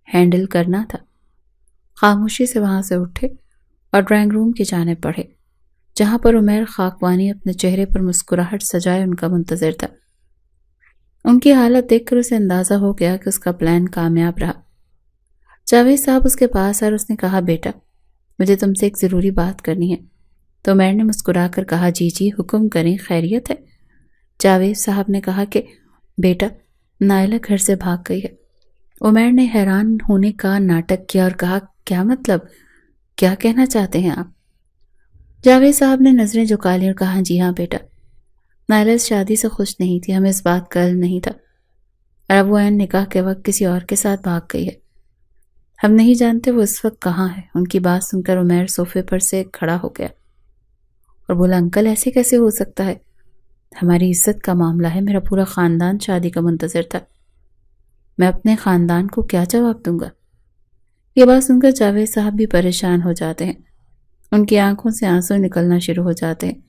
ہینڈل کرنا تھا۔ خاموشی سے وہاں سے اٹھے اور ڈرائنگ روم کی جانب بڑھے، جہاں پر عمیر خاکوانی اپنے چہرے پر مسکراہٹ سجائے ان کا منتظر تھا۔ ان کی حالت دیکھ کر اسے اندازہ ہو گیا کہ اس کا پلان کامیاب رہا۔ جاوید صاحب اس کے پاس آئے اور اس نے کہا، بیٹا مجھے تم سے ایک ضروری بات کرنی ہے۔ تو عمیر نے مسکرا کر کہا، جی جی حکم کریں، خیریت ہے؟ جاوید صاحب نے کہا کہ بیٹا نائلہ گھر سے بھاگ گئی ہے۔ عمیر نے حیران ہونے کا ناٹک کیا اور کہا، کیا مطلب؟ کیا کہنا چاہتے ہیں آپ؟ جاوید صاحب نے نظریں جھکا لی اور کہا، جی ہاں بیٹا، نائلہ اس شادی سے خوش نہیں تھی، ہمیں اس بات کا علم نہیں تھا، اور اب وہ عین نکاح کے وقت کسی اور کے ساتھ بھاگ گئی ہے۔ ہم نہیں جانتے وہ اس وقت کہاں ہے۔ ان کی بات سن کر عمیر صوفے پر سے کھڑا ہو گیا اور بولا انکل ایسے کیسے ہو سکتا ہے، ہماری عزت کا معاملہ ہے، میرا پورا خاندان شادی کا منتظر تھا، میں اپنے خاندان کو کیا جواب دوں گا۔ یہ بات سن کر جاوید صاحب بھی پریشان ہو جاتے ہیں، ان کی آنکھوں سے آنسو نکلنا شروع ہو جاتے ہیں۔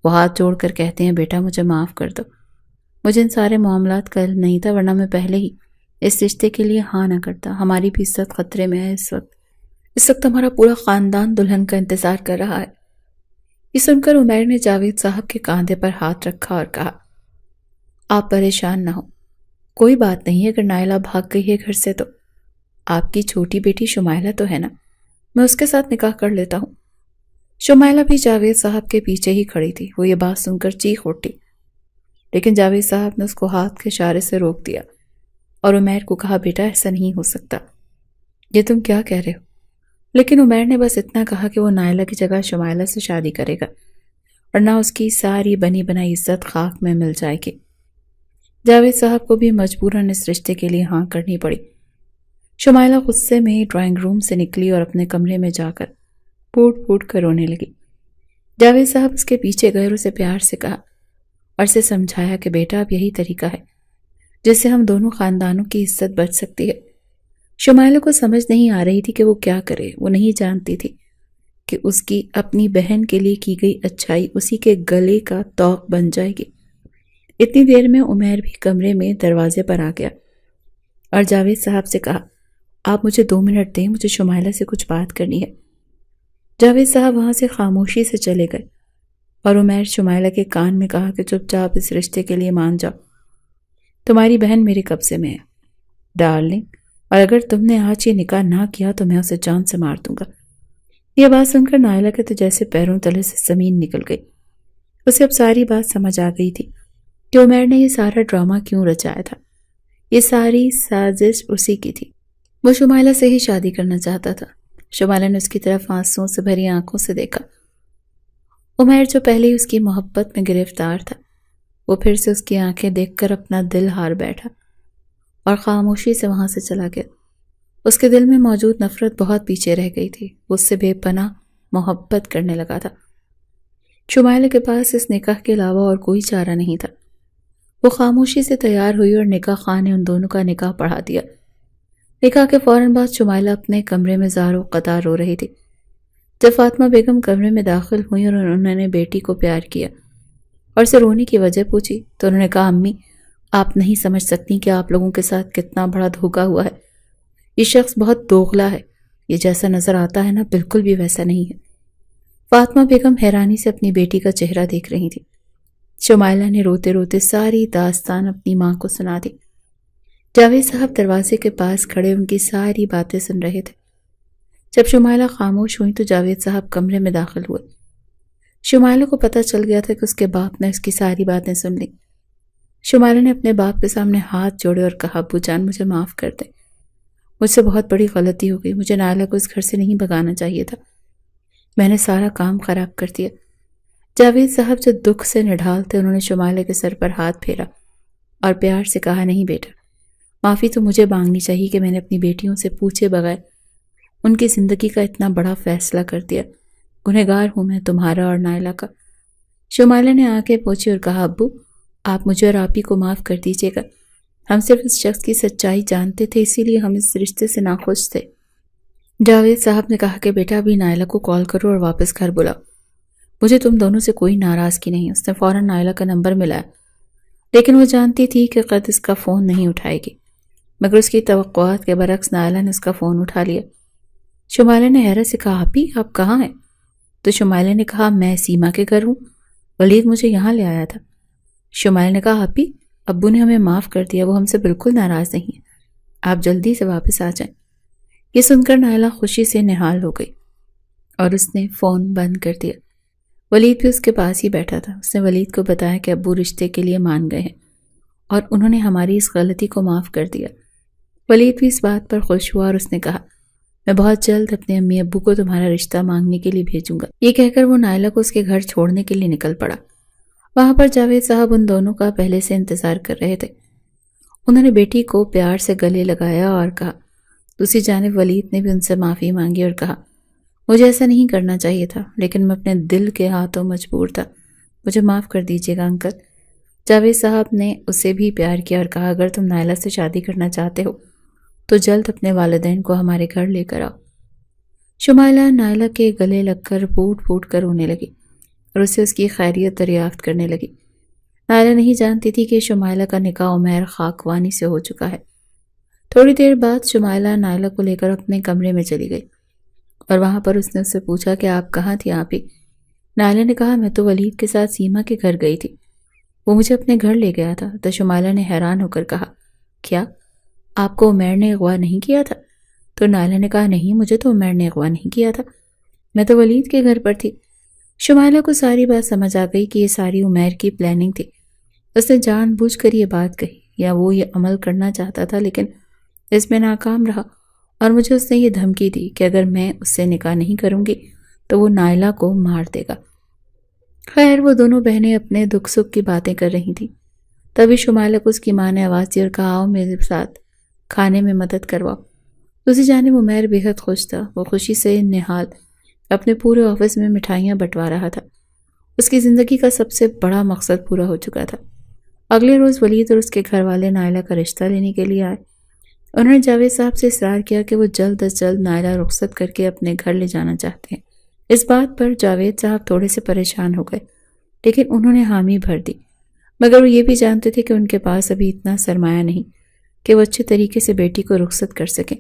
وہ ہاتھ جوڑ کر کہتے ہیں بیٹا مجھے معاف کر دو، مجھے ان سارے معاملات کا علم نہیں تھا، ورنہ میں پہلے ہی اس رشتے کے لیے ہاں نہ کرتا، ہماری بھی عزت خطرے میں ہے اس وقت ہمارا پورا خاندان دلہن کا انتظار کر رہا ہے۔ یہ سن کر عمیر نے جاوید صاحب کے کاندھے پر ہاتھ رکھا اور کہا آپ پریشان نہ ہو، کوئی بات نہیں ہے، اگر نائلہ بھاگ گئی ہے گھر سے تو آپ کی چھوٹی بیٹی شمائلہ تو ہے نا، میں اس کے ساتھ نکاح کر لیتا ہوں۔ شمائلہ بھی جاوید صاحب کے پیچھے ہی کھڑی تھی، وہ یہ بات سن کر چیخ اٹھی، لیکن جاوید صاحب نے اس کو ہاتھ کے اشارے سے روک دیا اور عمیر کو کہا بیٹا ایسا نہیں ہو سکتا، یہ تم کیا کہہ رہے ہو؟ لیکن عمیر نے بس اتنا کہا کہ وہ نائلہ کی جگہ شمائلہ سے شادی کرے گا، ورنہ اس کی ساری بنی بنائی عزت خاک میں مل جائے گی۔ جاوید صاحب کو بھی مجبوراً اس رشتے کے لیے ہاں کرنی پڑی۔ شمائلہ غصے میں ڈرائنگ روم سے نکلی اور اپنے کمرے میں جا کر پھوٹ پھوٹ کر رونے لگی۔ جاوید صاحب اس کے پیچھے گئے اور اسے پیار سے کہا اور اسے سمجھایا کہ بیٹا اب یہی طریقہ ہے جس سے ہم دونوں خاندانوں کی عزت بچ سکتی ہے۔ شمائلہ کو سمجھ نہیں آ رہی تھی کہ وہ کیا کرے، وہ نہیں جانتی تھی کہ اس کی اپنی بہن کے لیے کی گئی اچھائی اسی کے گلے کا طوق بن جائے گی۔ اتنی دیر میں عمیر بھی کمرے میں دروازے پر آ گیا اور جاوید صاحب سے کہا آپ مجھے 2 منٹ دیں، مجھے شمائلہ سے کچھ بات کرنی ہے۔ جاوید صاحب وہاں سے خاموشی سے چلے گئے اور عمیر شمائلہ کے کان میں کہا کہ چپ چاپ اس رشتے کے لیے مان جاؤ، تمہاری بہن میرے قبضے میں ہے ڈارلنگ، اور اگر تم نے آج یہ نکاح نہ کیا تو میں اسے جان سے مار دوں گا۔ یہ بات سن کر نائلہ کے تو جیسے پیروں تلے سے زمین نکل گئی۔ اسے اب ساری بات سمجھ آ گئی تھی کہ عمیر نے یہ سارا ڈرامہ کیوں رچایا تھا، یہ ساری سازش اسی کی تھی۔ وہ شمائلہ سے ہی شادی کرنا چاہتا تھا۔ شمائلہ نے اس کی طرف آنسوؤں سے بھری آنکھوں سے دیکھا۔ عمیر جو پہلے ہی اس کی محبت میں گرفتار تھا، وہ پھر سے اس کی آنکھیں دیکھ کر اپنا دل ہار بیٹھا اور خاموشی سے وہاں سے چلا گیا۔ اس کے دل میں موجود نفرت بہت پیچھے رہ گئی تھی، وہ اس سے بے پناہ محبت کرنے لگا تھا۔ شمائلہ کے پاس اس نکاح کے علاوہ اور کوئی چارہ نہیں تھا۔ وہ خاموشی سے تیار ہوئی اور نکاح خاں نے ان دونوں کا نکاح پڑھا دیا۔ نکاح کے فوراً بعد شمائلہ اپنے کمرے میں زار و قطار رو رہی تھی۔ جب فاطمہ بیگم کمرے میں داخل ہوئی اور انہوں نے بیٹی کو پیار کیا اور اسے رونے کی وجہ پوچھی تو انہوں نے کہا امی آپ نہیں سمجھ سکتی کہ آپ لوگوں کے ساتھ کتنا بڑا دھوکا ہوا ہے، یہ شخص بہت دوغلا ہے، یہ جیسا نظر آتا ہے نا بالکل بھی ویسا نہیں ہے۔ فاطمہ بیگم حیرانی سے اپنی بیٹی کا چہرہ دیکھ رہی تھی۔ شمائلہ نے روتے روتے ساری داستان اپنی ماں کو سنا دی۔ جاوید صاحب دروازے کے پاس کھڑے ان کی ساری باتیں سن رہے تھے۔ جب شمائلہ خاموش ہوئی تو جاوید صاحب کمرے میں داخل ہوئے۔ شمائلہ کو پتہ چل گیا تھا کہ اس کے باپ نے اس کی ساری باتیں سن لی۔ شمائلہ نے اپنے باپ کے سامنے ہاتھ جوڑے اور کہا ابو جان مجھے معاف کر دیں، مجھ سے بہت بڑی غلطی ہو گئی، مجھے نائلہ کو اس گھر سے نہیں بھگانا چاہیے تھا، میں نے سارا کام خراب کر دیا۔ جاوید صاحب جو دکھ سے نڈھال تھے انہوں نے شمائلہ کے سر پر ہاتھ پھیرا اور پیار سے کہا نہیں بیٹا، معافی تو مجھے مانگنی چاہیے کہ میں نے اپنی بیٹیوں سے پوچھے بغیر ان کی زندگی کا اتنا بڑا فیصلہ کر دیا، گنہگار ہوں میں تمہارا اور نائلہ کا۔ شمائلہ نے آنکھیں پوچھی اور کہا ابو آپ مجھے اور آپ ہی کو معاف کر دیجیے گا، ہم صرف اس شخص کی سچائی جانتے تھے، اسی لیے ہم اس رشتے سے ناخوش تھے۔ جاوید صاحب نے کہا کہ بیٹا ابھی نائلہ کو کال کرو اور واپس گھر بلاؤ، مجھے تم دونوں سے کوئی ناراضگی نہیں۔ اس نے فوراً نائلہ کا نمبر ملایا، لیکن وہ جانتی تھی کہ قد اس کا فون نہیں اٹھائے گی، مگر اس کی توقعات کے برعکس نائلہ نے اس کا فون اٹھا لیا۔ شمائلہ نے حیرت سے کہا آپی آپ کہاں ہیں؟ تو شمائلہ نے کہا میں سیما کے گھر ہوں، ولید مجھے یہاں لے آیا تھا۔ شمائلہ نے کہا آپی ابو نے ہمیں معاف کر دیا، وہ ہم سے بالکل ناراض نہیں ہیں، آپ جلدی سے واپس آ جائیں۔ یہ سن کر نائلہ خوشی سے نہال ہو گئی اور اس نے فون بند کر دیا۔ ولید بھی اس کے پاس ہی بیٹھا تھا۔ اس نے ولید کو بتایا کہ ابو رشتے کے لیے مان گئے ہیں اور انہوں نے ہماری اس غلطی کو معاف کر دیا۔ ولید بھی اس بات پر خوش ہوا اور اس نے کہا میں بہت جلد اپنے امی ابو کو تمہارا رشتہ مانگنے کے لیے بھیجوں گا۔ یہ کہہ کر وہ نائلہ کو اس کے گھر چھوڑنے کے لیے نکل پڑا۔ وہاں پر جاوید صاحب ان دونوں کا پہلے سے انتظار کر رہے تھے۔ انہوں نے بیٹی کو پیار سے گلے لگایا اور کہا، دوسری جانب ولید نے بھی ان سے معافی مانگی اور کہا مجھے ایسا نہیں کرنا چاہیے تھا، لیکن میں اپنے دل کے ہاتھوں مجبور تھا. مجھے معاف کر دیجیے گا انکل. جاوید صاحب نے اسے بھی پیار کیا اور کہا اگر تم نائلہ سے شادی کرنا چاہتے ہو تو جلد اپنے والدین کو ہمارے گھر لے کر آؤ. شمائلہ نائلہ کے گلے لگ کر پھوٹ پھوٹ کر رونے لگی اور اسے اس کی خیریت دریافت کرنے لگی. نائلہ نہیں جانتی تھی کہ شمائلہ کا نکاح عمیر خاکوانی سے ہو چکا ہے. تھوڑی دیر بعد شمائلہ نائلہ کو لے کر اپنے کمرے میں چلی گئی اور وہاں پر اس نے اس سے پوچھا کہ آپ کہاں تھی آپی؟ نائلہ نے کہا میں تو ولید کے ساتھ سیما کے گھر گئی تھی، وہ مجھے اپنے گھر لے گیا تھا. تو شمائلہ نے حیران ہو کر کہا کیا آپ کو عمیر نے اغوا نہیں کیا تھا؟ تو نائلہ نے کہا نہیں، مجھے تو عمیر نے اغوا نہیں کیا تھا، میں تو ولید کے گھر پر تھی. شمائلہ کو ساری بات سمجھ آ گئی کہ یہ ساری عمیر کی پلاننگ تھی. اس نے جان بوجھ کر یہ بات کہی یا وہ یہ عمل کرنا چاہتا تھا لیکن اس میں ناکام رہا اور مجھے اس نے یہ دھمکی دی کہ اگر میں اس سے نکاح نہیں کروں گی تو وہ نائلہ کو مار دے گا. خیر وہ دونوں بہنیں اپنے دکھ سکھ کی باتیں کر رہی تھیں. تبھی شمائلہ کو اس کی ماں نے آواز دی اور کہا آؤ میرے ساتھ کھانے میں مدد کرواؤ. دوسری جانب عمیر بے حد خوش تھا. وہ خوشی سے نہال اپنے پورے آفس میں مٹھائیاں بٹوا رہا تھا. اس کی زندگی کا سب سے بڑا مقصد پورا ہو چکا تھا. اگلے روز ولید اور اس کے گھر والے نائلہ کا رشتہ لینے کے لیے آئے. انہوں نے جاوید صاحب سے اصرار کیا کہ وہ جلد از جلد نائلہ رخصت کر کے اپنے گھر لے جانا چاہتے ہیں. اس بات پر جاوید صاحب تھوڑے سے پریشان ہو گئے لیکن انہوں نے حامی بھر دی، مگر وہ یہ بھی جانتے تھے کہ ان کے پاس ابھی اتنا سرمایہ نہیں کہ وہ اچھے طریقے سے بیٹی کو رخصت کر سکیں.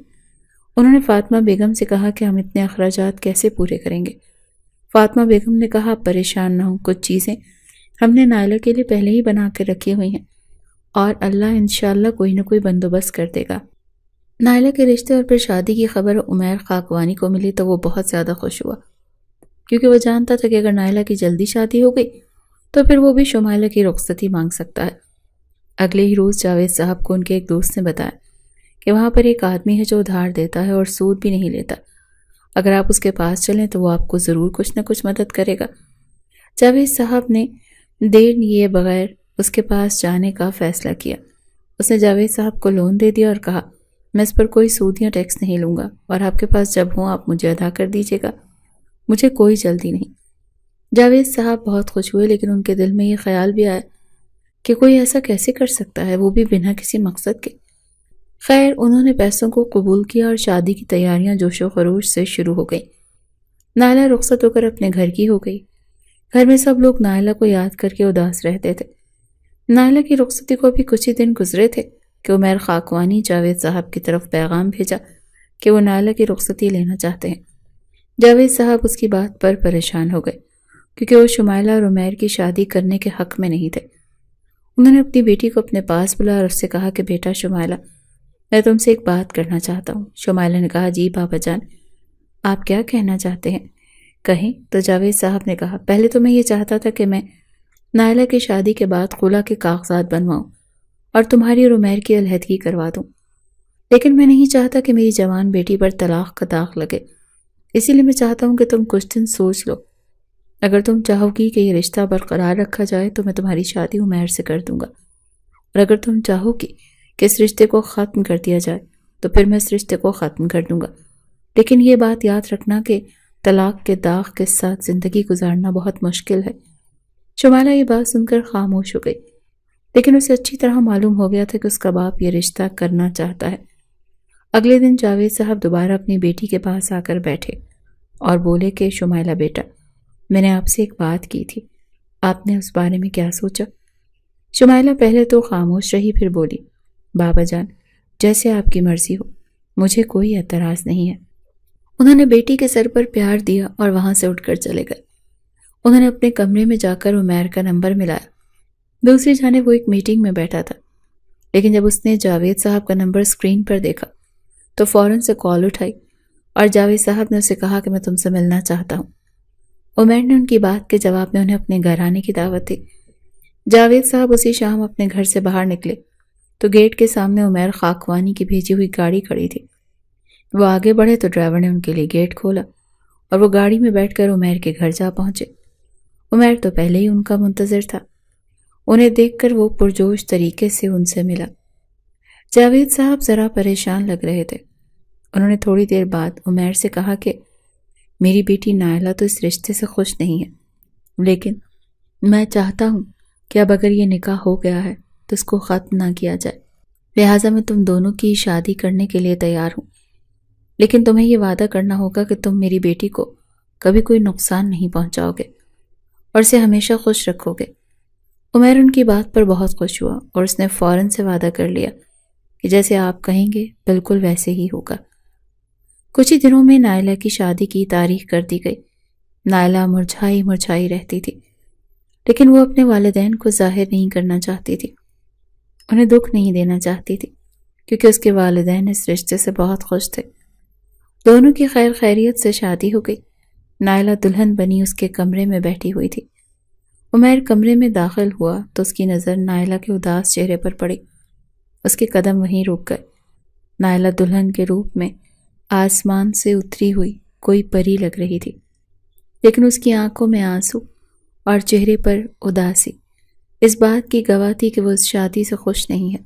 انہوں نے فاطمہ بیگم سے کہا کہ ہم اتنے اخراجات کیسے پورے کریں گے. فاطمہ بیگم نے کہا آپ پریشان نہ ہوں، کچھ چیزیں ہم نے نائلہ کے لیے پہلے ہی بنا کے رکھی ہوئی ہیں اور اللہ انشاءاللہ کوئی نہ کوئی بندوبست کر دے گا. نائلہ کے رشتے اور پھر شادی کی خبر عمیر خاکوانی کو ملی تو وہ بہت زیادہ خوش ہوا، کیونکہ وہ جانتا تھا کہ اگر نائلہ کی جلدی شادی ہو گئی تو پھر وہ بھی شمائلہ کی رخصتی مانگ سکتا ہے. اگلے ہی روز جاوید صاحب کو ان کے ایک دوست نے بتایا کہ وہاں پر ایک آدمی ہے جو ادھار دیتا ہے اور سود بھی نہیں لیتا، اگر آپ اس کے پاس چلیں تو وہ آپ کو ضرور کچھ نہ کچھ مدد کرے گا. جاوید صاحب نے دیر لیے بغیر اس کے پاس جانے کا فیصلہ کیا. اس نے جاوید صاحب کو لون دے دیا اور کہا میں اس پر کوئی سود یا ٹیکس نہیں لوں گا اور آپ کے پاس جب ہوں آپ مجھے ادا کر دیجیے گا، مجھے کوئی جلدی نہیں. جاوید صاحب بہت خوش ہوئے لیکن ان کے دل میں یہ خیال بھی آیا کہ کوئی ایسا کیسے کر سکتا ہے، وہ بھی بنا کسی مقصد کے. خیر انہوں نے پیسوں کو قبول کیا اور شادی کی تیاریاں جوش و خروش سے شروع ہو گئیں. نائلہ رخصت ہو کر اپنے گھر کی ہو گئی. گھر میں سب لوگ نائلہ کو یاد کر کے اداس رہتے تھے. نائلہ کی رخصتی کو بھی کچھ ہی دن گزرے تھے کہ عمیر خاکوانی جاوید صاحب کی طرف پیغام بھیجا کہ وہ نائلہ کی رخصتی لینا چاہتے ہیں. جاوید صاحب اس کی بات پر پریشان ہو گئے کیونکہ وہ شمائلہ اور عمیر کی شادی کرنے کے حق میں نہیں تھے. انہوں نے اپنی بیٹی کو اپنے پاس بلایا اور اس سے کہا کہ بیٹا شمائلہ میں تم سے ایک بات کرنا چاہتا ہوں. شمائلہ نے کہا جی بابا جان آپ کیا کہنا چاہتے ہیں کہیں. تو جاوید صاحب نے کہا پہلے تو میں یہ چاہتا تھا کہ میں نائلہ کی شادی کے بعد خلا کے کاغذات بنواؤں اور تمہاری اور عمیر کی علیحدگی کروا دوں، لیکن میں نہیں چاہتا کہ میری جوان بیٹی پر طلاق کا داغ لگے. اسی لیے میں چاہتا ہوں کہ تم کچھ دن سوچ لو. اگر تم چاہو گی کہ یہ رشتہ برقرار رکھا جائے تو میں تمہاری شادی عمیر سے کر دوں گا، اور اگر تم چاہو گی کہ اس رشتے کو ختم کر دیا جائے تو پھر میں اس رشتے کو ختم کر دوں گا. لیکن یہ بات یاد رکھنا کہ طلاق کے داغ کے ساتھ زندگی گزارنا بہت مشکل ہے. شمائلہ یہ بات سن کر خاموش ہو گئی، لیکن اسے اچھی طرح معلوم ہو گیا تھا کہ اس کا باپ یہ رشتہ کرنا چاہتا ہے. اگلے دن جاوید صاحب دوبارہ اپنی بیٹی کے پاس آ کر بیٹھے اور بولے کہ شمائلہ بیٹا میں نے آپ سے ایک بات کی تھی، آپ نے اس بارے میں کیا سوچا؟ شمائلہ پہلے تو خاموش رہی پھر بولی بابا جان جیسے آپ کی مرضی ہو، مجھے کوئی اعتراض نہیں ہے. انہوں نے بیٹی کے سر پر پیار دیا اور وہاں سے اٹھ کر چلے گئے. انہوں نے اپنے کمرے میں جا کر عمیر کا نمبر ملایا. دوسری جانب وہ ایک میٹنگ میں بیٹھا تھا، لیکن جب اس نے جاوید صاحب کا نمبر اسکرین پر دیکھا تو فوراً سے کال اٹھائی اور جاوید صاحب نے اسے کہا کہ میں تم سے ملنا چاہتا ہوں. عمیر نے ان کی بات کے جواب میں انہیں اپنے گھر آنے کی دعوت دی. جاوید صاحب اسی شام اپنے گھر سے باہر نکلے تو گیٹ کے سامنے عمیر خاکوانی کی بھیجی ہوئی گاڑی کھڑی تھی. وہ آگے بڑھے تو ڈرائیور نے ان کے لیے گیٹ کھولا اور وہ گاڑی میں بیٹھ کر عمیر کے گھر جا پہنچے. عمیر تو پہلے ہی ان کا منتظر تھا. انہیں دیکھ کر وہ پرجوش طریقے سے ان سے ملا. جاوید صاحب ذرا پریشان لگ رہے تھے. انہوں نے تھوڑی دیر بعد عمیر سے کہا کہ میری بیٹی نائلہ تو اس رشتے سے خوش نہیں ہے، لیکن میں چاہتا ہوں کہ اب اگر یہ نکاح ہو گیا ہے تو اس کو ختم نہ کیا جائے، لہٰذا میں تم دونوں کی شادی کرنے کے لیے تیار ہوں، لیکن تمہیں یہ وعدہ کرنا ہوگا کہ تم میری بیٹی کو کبھی کوئی نقصان نہیں پہنچاؤ گے اور اسے ہمیشہ خوش رکھو گے۔ عمیر ان کی بات پر بہت خوش ہوا اور اس نے فوراً سے وعدہ کر لیا کہ جیسے آپ کہیں گے بالکل ویسے ہی ہوگا۔ کچھ ہی دنوں میں نائلہ کی شادی کی تاریخ کر دی گئی۔ نائلہ مرجھائی مرجھائی رہتی تھی، لیکن وہ اپنے والدین کو ظاہر نہیں کرنا چاہتی تھی، انہیں دکھ نہیں دینا چاہتی تھی، کیونکہ اس کے والدین اس رشتے سے بہت خوش تھے۔ دونوں کی خیر خیریت سے شادی ہو گئی۔ نائلہ دلہن بنی اس کے کمرے میں بیٹھی ہوئی تھی۔ عمیر کمرے میں داخل ہوا تو اس کی نظر نائلہ کے اداس چہرے پر پڑی۔ اس کے قدم وہیں رک گئے۔ نائلہ دلہن کے روپ میں آسمان سے اتری ہوئی کوئی پری لگ رہی تھی، لیکن اس کی آنکھوں میں آنسو اور چہرے پر اداسی اس بات کی گواہ تھی کہ وہ اس شادی سے خوش نہیں ہے۔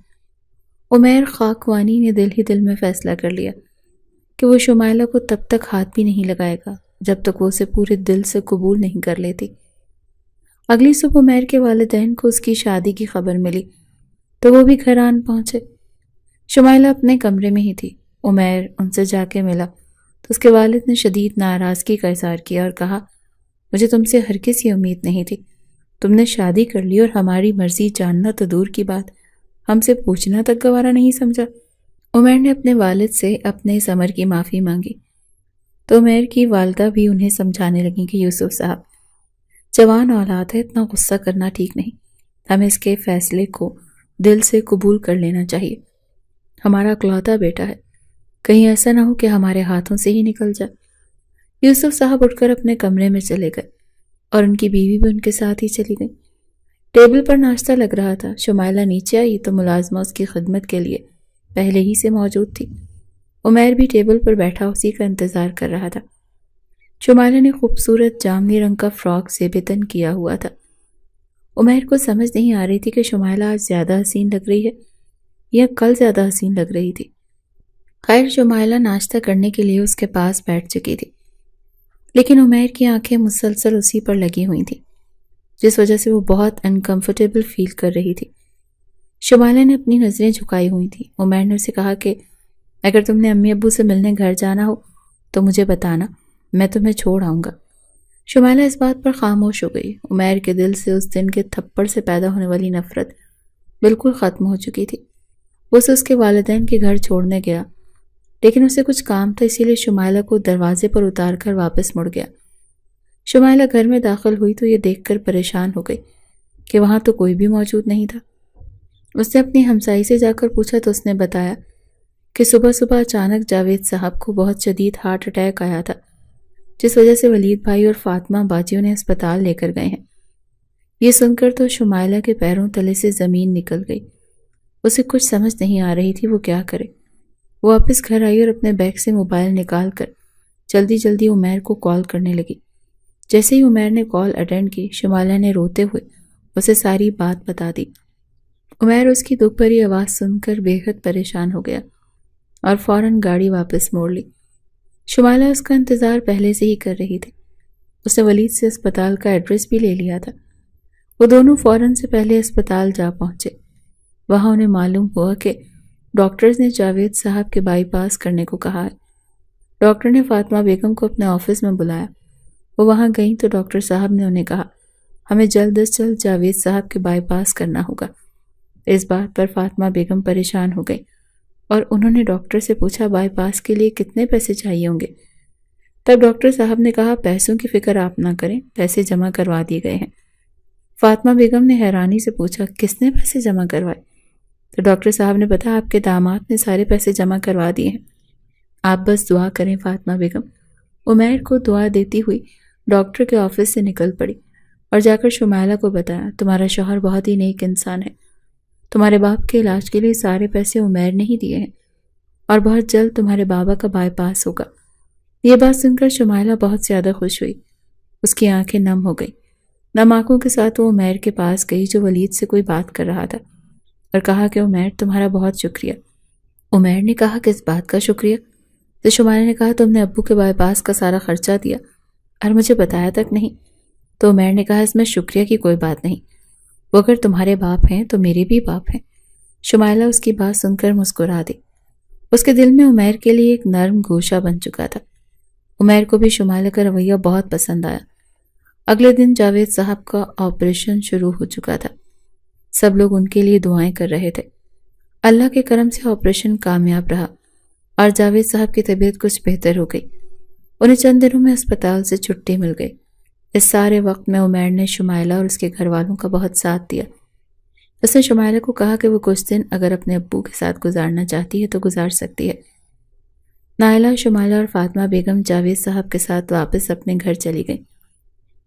عمیر خاکوانی نے دل ہی دل میں فیصلہ کر لیا کہ وہ شمائلہ کو تب تک ہاتھ بھی نہیں لگائے گا جب تک وہ اسے پورے دل سے قبول نہیں کر لیتی۔ اگلی صبح عمیر کے والدین کو اس کی شادی کی خبر ملی تو وہ بھی گھر آن پہنچے۔ شمائلہ اپنے کمرے میں ہی تھی۔ عمیر ان سے جا کے ملا تو اس کے والد نے شدید ناراضگی کا اظہار کیا اور کہا، مجھے تم سے ہرگز یہ امید نہیں تھی، تم نے شادی کر لی اور ہماری مرضی جاننا تو دور کی بات ہم سے پوچھنا تک گوارا نہیں سمجھا۔ عمیر نے اپنے والد سے اپنے اس امر کی معافی مانگی تو عمیر کی والدہ بھی انہیں سمجھانے لگیں کہ یوسف صاحب، جوان اولاد ہے، اتنا غصہ کرنا ٹھیک نہیں، ہمیں اس کے فیصلے کو دل سے قبول کر لینا چاہیے، ہمارا اکلوتا بیٹا ہے، کہیں ایسا نہ ہو کہ ہمارے ہاتھوں سے ہی نکل جائے۔ یوسف صاحب اٹھ کر اپنے کمرے میں چلے گئے اور ان کی بیوی بھی ان کے ساتھ ہی چلی گئی۔ ٹیبل پر ناشتہ لگ رہا تھا۔ شمائلہ نیچے آئی تو ملازمہ اس کی خدمت کے لیے پہلے ہی سے موجود تھی۔ عمیر بھی ٹیبل پر بیٹھا اسی کا انتظار کر رہا تھا۔ شمائلہ نے خوبصورت جامنی رنگ کا فراک زیب تن کیا ہوا تھا۔ عمیر کو سمجھ نہیں آ رہی تھی کہ شمائلہ آج زیادہ حسین لگ رہی ہے یا کل زیادہ حسین لگ رہی تھی۔ خیر، شمائلہ ناشتہ کرنے کے لیے اس کے پاس بیٹھ چکی تھی، لیکن عمیر کی آنکھیں مسلسل اسی پر لگی ہوئی تھیں، جس وجہ سے وہ بہت انکمفرٹیبل فیل کر رہی تھی۔ شمائلہ نے اپنی نظریں جھکائی ہوئی تھیں۔ عمیر نے اسے کہا کہ اگر تم نے امی ابو سے ملنے گھر جانا ہو تو مجھے بتانا، میں تمہیں چھوڑ آؤں گا۔ شمائلہ اس بات پر خاموش ہو گئی۔ عمیر کے دل سے اس دن کے تھپڑ سے پیدا ہونے والی نفرت بالکل ختم ہو چکی تھی۔ وہ اسے اس کے والدین کے گھر چھوڑنے گیا، لیکن اسے کچھ کام تھا، اسی لیے شمائلہ کو دروازے پر اتار کر واپس مڑ گیا۔ شمائلہ گھر میں داخل ہوئی تو یہ دیکھ کر پریشان ہو گئی کہ وہاں تو کوئی بھی موجود نہیں تھا۔ اس نے اپنی ہمسائی سے جا کر پوچھا تو اس نے بتایا کہ صبح صبح اچانک جاوید صاحب کو بہت شدید ہارٹ اٹیک آیا تھا، جس وجہ سے ولید بھائی اور فاطمہ باجیوں نے اسپتال لے کر گئے ہیں۔ یہ سن کر تو شمائلہ کے پیروں تلے سے زمین نکل گئی۔ اسے کچھ سمجھ نہیں آ رہی تھی وہ کیا کرے۔ وہ واپس گھر آئی اور اپنے بیگ سے موبائل نکال کر جلدی جلدی عمیر کو کال کرنے لگی۔ جیسے ہی عمیر نے کال اٹینڈ کی، شمائلہ نے روتے ہوئے اسے ساری بات بتا دی۔ عمیر اس کی دکھ بھری آواز سن کر بے حد پریشان ہو گیا اور فوراً گاڑی واپس موڑ لی۔ شمائلہ اس کا انتظار پہلے سے ہی کر رہی تھی۔ اس نے ولید سے اسپتال کا ایڈریس بھی لے لیا تھا۔ وہ دونوں فوراً سے پہلے اسپتال جا پہنچے۔ وہاں انہیں معلوم ہوا کہ ڈاکٹرز نے جاوید صاحب کے بائی پاس کرنے کو کہا ہے۔ ڈاکٹر نے فاطمہ بیگم کو اپنے آفس میں بلایا۔ وہ وہاں گئیں تو ڈاکٹر صاحب نے انہیں کہا، ہمیں جلد از جلد جاوید صاحب کے بائی پاس کرنا ہوگا۔ اس بات پر فاطمہ بیگم پریشان ہو گئی اور انہوں نے ڈاکٹر سے پوچھا، بائی پاس کے لیے کتنے پیسے چاہیے ہوں گے؟ تب ڈاکٹر صاحب نے کہا، پیسوں کی فکر آپ نہ کریں، پیسے جمع کروا دیے گئے ہیں۔ فاطمہ بیگم نے حیرانی سے پوچھا، کس نے پیسے جمع کروائے؟ تو ڈاکٹر صاحب نے بتایا، آپ کے داماد نے سارے پیسے جمع کروا دیے ہیں، آپ بس دعا کریں فاطمہ بیگم۔ عمیر کو دعا دیتی ہوئی ڈاکٹر کے آفس سے نکل پڑی اور جا کر شمائلہ کو بتایا، تمہارا شوہر بہت ہی نیک انسان ہے، تمہارے باپ کے علاج کے لیے سارے پیسے عمیر نے ہی دیے ہیں اور بہت جلد تمہارے بابا کا بائی پاس ہوگا۔ یہ بات سن کر شمائلہ بہت زیادہ خوش ہوئی۔ اس کی آنکھیں نم ہو گئی۔ نم آنکھوں کے ساتھ وہ عمیر کے پاس گئی جو ولید سے کوئی بات کر رہا تھا اور کہا کہ عمیر، تمہارا بہت شکریہ۔ عمیر نے کہا، کس بات کا شکریہ؟ تو شمائلہ نے کہا تم نے ابو کے بائی پاس کا سارا خرچہ دیا اور مجھے بتایا تک نہیں۔ تو عمیر نے کہا اس میں شکریہ کی کوئی بات نہیں، وہ اگر تمہارے باپ ہیں تو میرے بھی باپ ہیں۔ شمائلہ اس کی بات سن کر مسکرا دی۔ اس کے دل میں عمیر کے لیے ایک نرم گوشہ بن چکا تھا۔ عمیر کو بھی شمائلہ کا رویہ بہت پسند آیا۔ اگلے دن جاوید صاحب کا آپریشن شروع ہو چکا تھا۔ سب لوگ ان کے لیے دعائیں کر رہے تھے۔ اللہ کے کرم سے آپریشن کامیاب رہا اور جاوید صاحب کی طبیعت کچھ بہتر ہو گئی۔ انہیں چند دنوں میں اسپتال سے چھٹی مل گئی۔ اس سارے وقت میں عمیر نے شمائلہ اور اس کے گھر والوں کا بہت ساتھ دیا۔ اس نے شمائلہ کو کہا کہ وہ کچھ دن اگر اپنے ابو کے ساتھ گزارنا چاہتی ہے تو گزار سکتی ہے۔ نائلہ، شمائلہ اور فاطمہ بیگم جاوید صاحب کے ساتھ واپس اپنے گھر چلی گئیں۔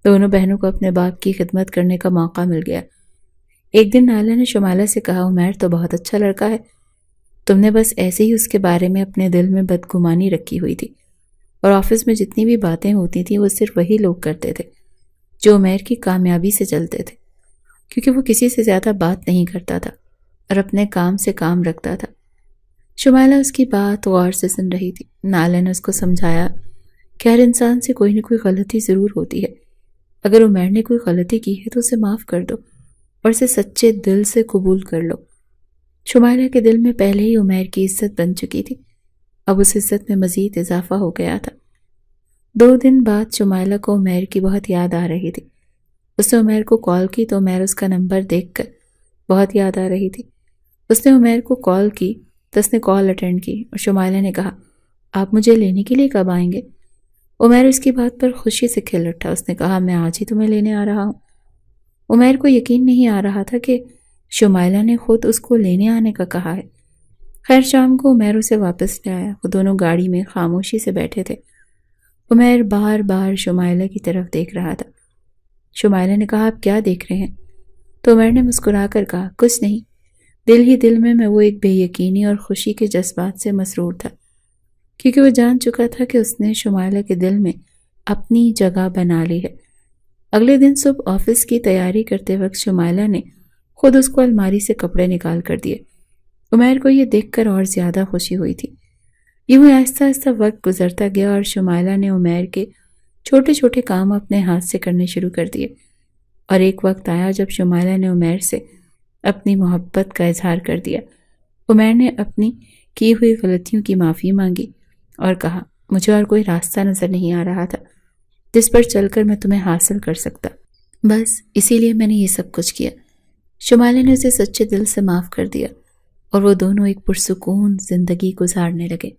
دونوں بہنوں کو اپنے باپ کی خدمت کرنے کا موقع مل گیا۔ ایک دن نائلہ نے شمائلہ سے کہا عمیر تو بہت اچھا لڑکا ہے، تم نے بس ایسے ہی اس کے بارے میں اپنے دل میں بدگمانی رکھی ہوئی تھی، اور آفس میں جتنی بھی باتیں ہوتی تھیں وہ صرف وہی لوگ کرتے تھے جو عمیر کی کامیابی سے چلتے تھے، کیونکہ وہ کسی سے زیادہ بات نہیں کرتا تھا اور اپنے کام سے کام رکھتا تھا۔ شمائلہ اس کی بات غور سے سن رہی تھی۔ نائلہ نے اس کو سمجھایا کہ ہر انسان سے کوئی نہ کوئی غلطی ضرور ہوتی ہے، اگر عمیر نے کوئی غلطی کی ہے تو اسے معاف کر دو اور اسے سچے دل سے قبول کر لو۔ شمائلہ کے دل میں پہلے ہی عمیر کی عزت بن چکی تھی، اب اس عزت میں مزید اضافہ ہو گیا تھا۔ 2 دن بعد شمائلہ کو عمیر کی بہت یاد آ رہی تھی۔ اس نے عمیر کو کال کی تو عمیر اس کا نمبر دیکھ کر بہت یاد آ رہی تھی۔ اس نے عمیر کو کال کی تو اس نے کال اٹینڈ کی اور شمائلہ نے کہا آپ مجھے لینے کے لیے کب آئیں گے؟ عمیر اس کی بات پر خوشی سے کھل اٹھا۔ اس نے کہا میں آج ہی تمہیں لینے آ رہا ہوں۔ عمیر کو یقین نہیں آ رہا تھا کہ شمائلہ نے خود اس کو لینے آنے کا کہا ہے۔ خیر شام کو عمیر اسے واپس لے آیا۔ وہ دونوں گاڑی میں خاموشی سے بیٹھے تھے۔ عمیر بار بار شمائلہ کی طرف دیکھ رہا تھا۔ شمائلہ نے کہا آپ کیا دیکھ رہے ہیں؟ تو عمیر نے مسکرا کر کہا کچھ نہیں، دل ہی دل میں وہ ایک بے یقینی اور خوشی کے جذبات سے مسرور تھا، کیونکہ وہ جان چکا تھا کہ اس نے شمائلہ کے دل میں اپنی جگہ بنا لی ہے۔ اگلے دن صبح آفس کی تیاری کرتے وقت شمائلہ نے خود اس کو الماری سے کپڑے نکال کر دیے۔ عمیر کو یہ دیکھ کر اور زیادہ خوشی ہوئی تھی۔ یوں ہی آہستہ آہستہ وقت گزرتا گیا اور شمائلہ نے عمیر کے چھوٹے چھوٹے کام اپنے ہاتھ سے کرنے شروع کر دیے، اور ایک وقت آیا جب شمائلہ نے عمیر سے اپنی محبت کا اظہار کر دیا۔ عمیر نے اپنی کی ہوئی غلطیوں کی معافی مانگی اور کہا مجھے اور کوئی راستہ نظر نہیں آ رہا تھا جس پر چل کر میں تمہیں حاصل کر سکتا، بس اسی لیے میں نے یہ سب کچھ کیا۔ شمائلہ نے اسے سچے دل سے معاف کر دیا اور وہ دونوں ایک پرسکون زندگی گزارنے لگے۔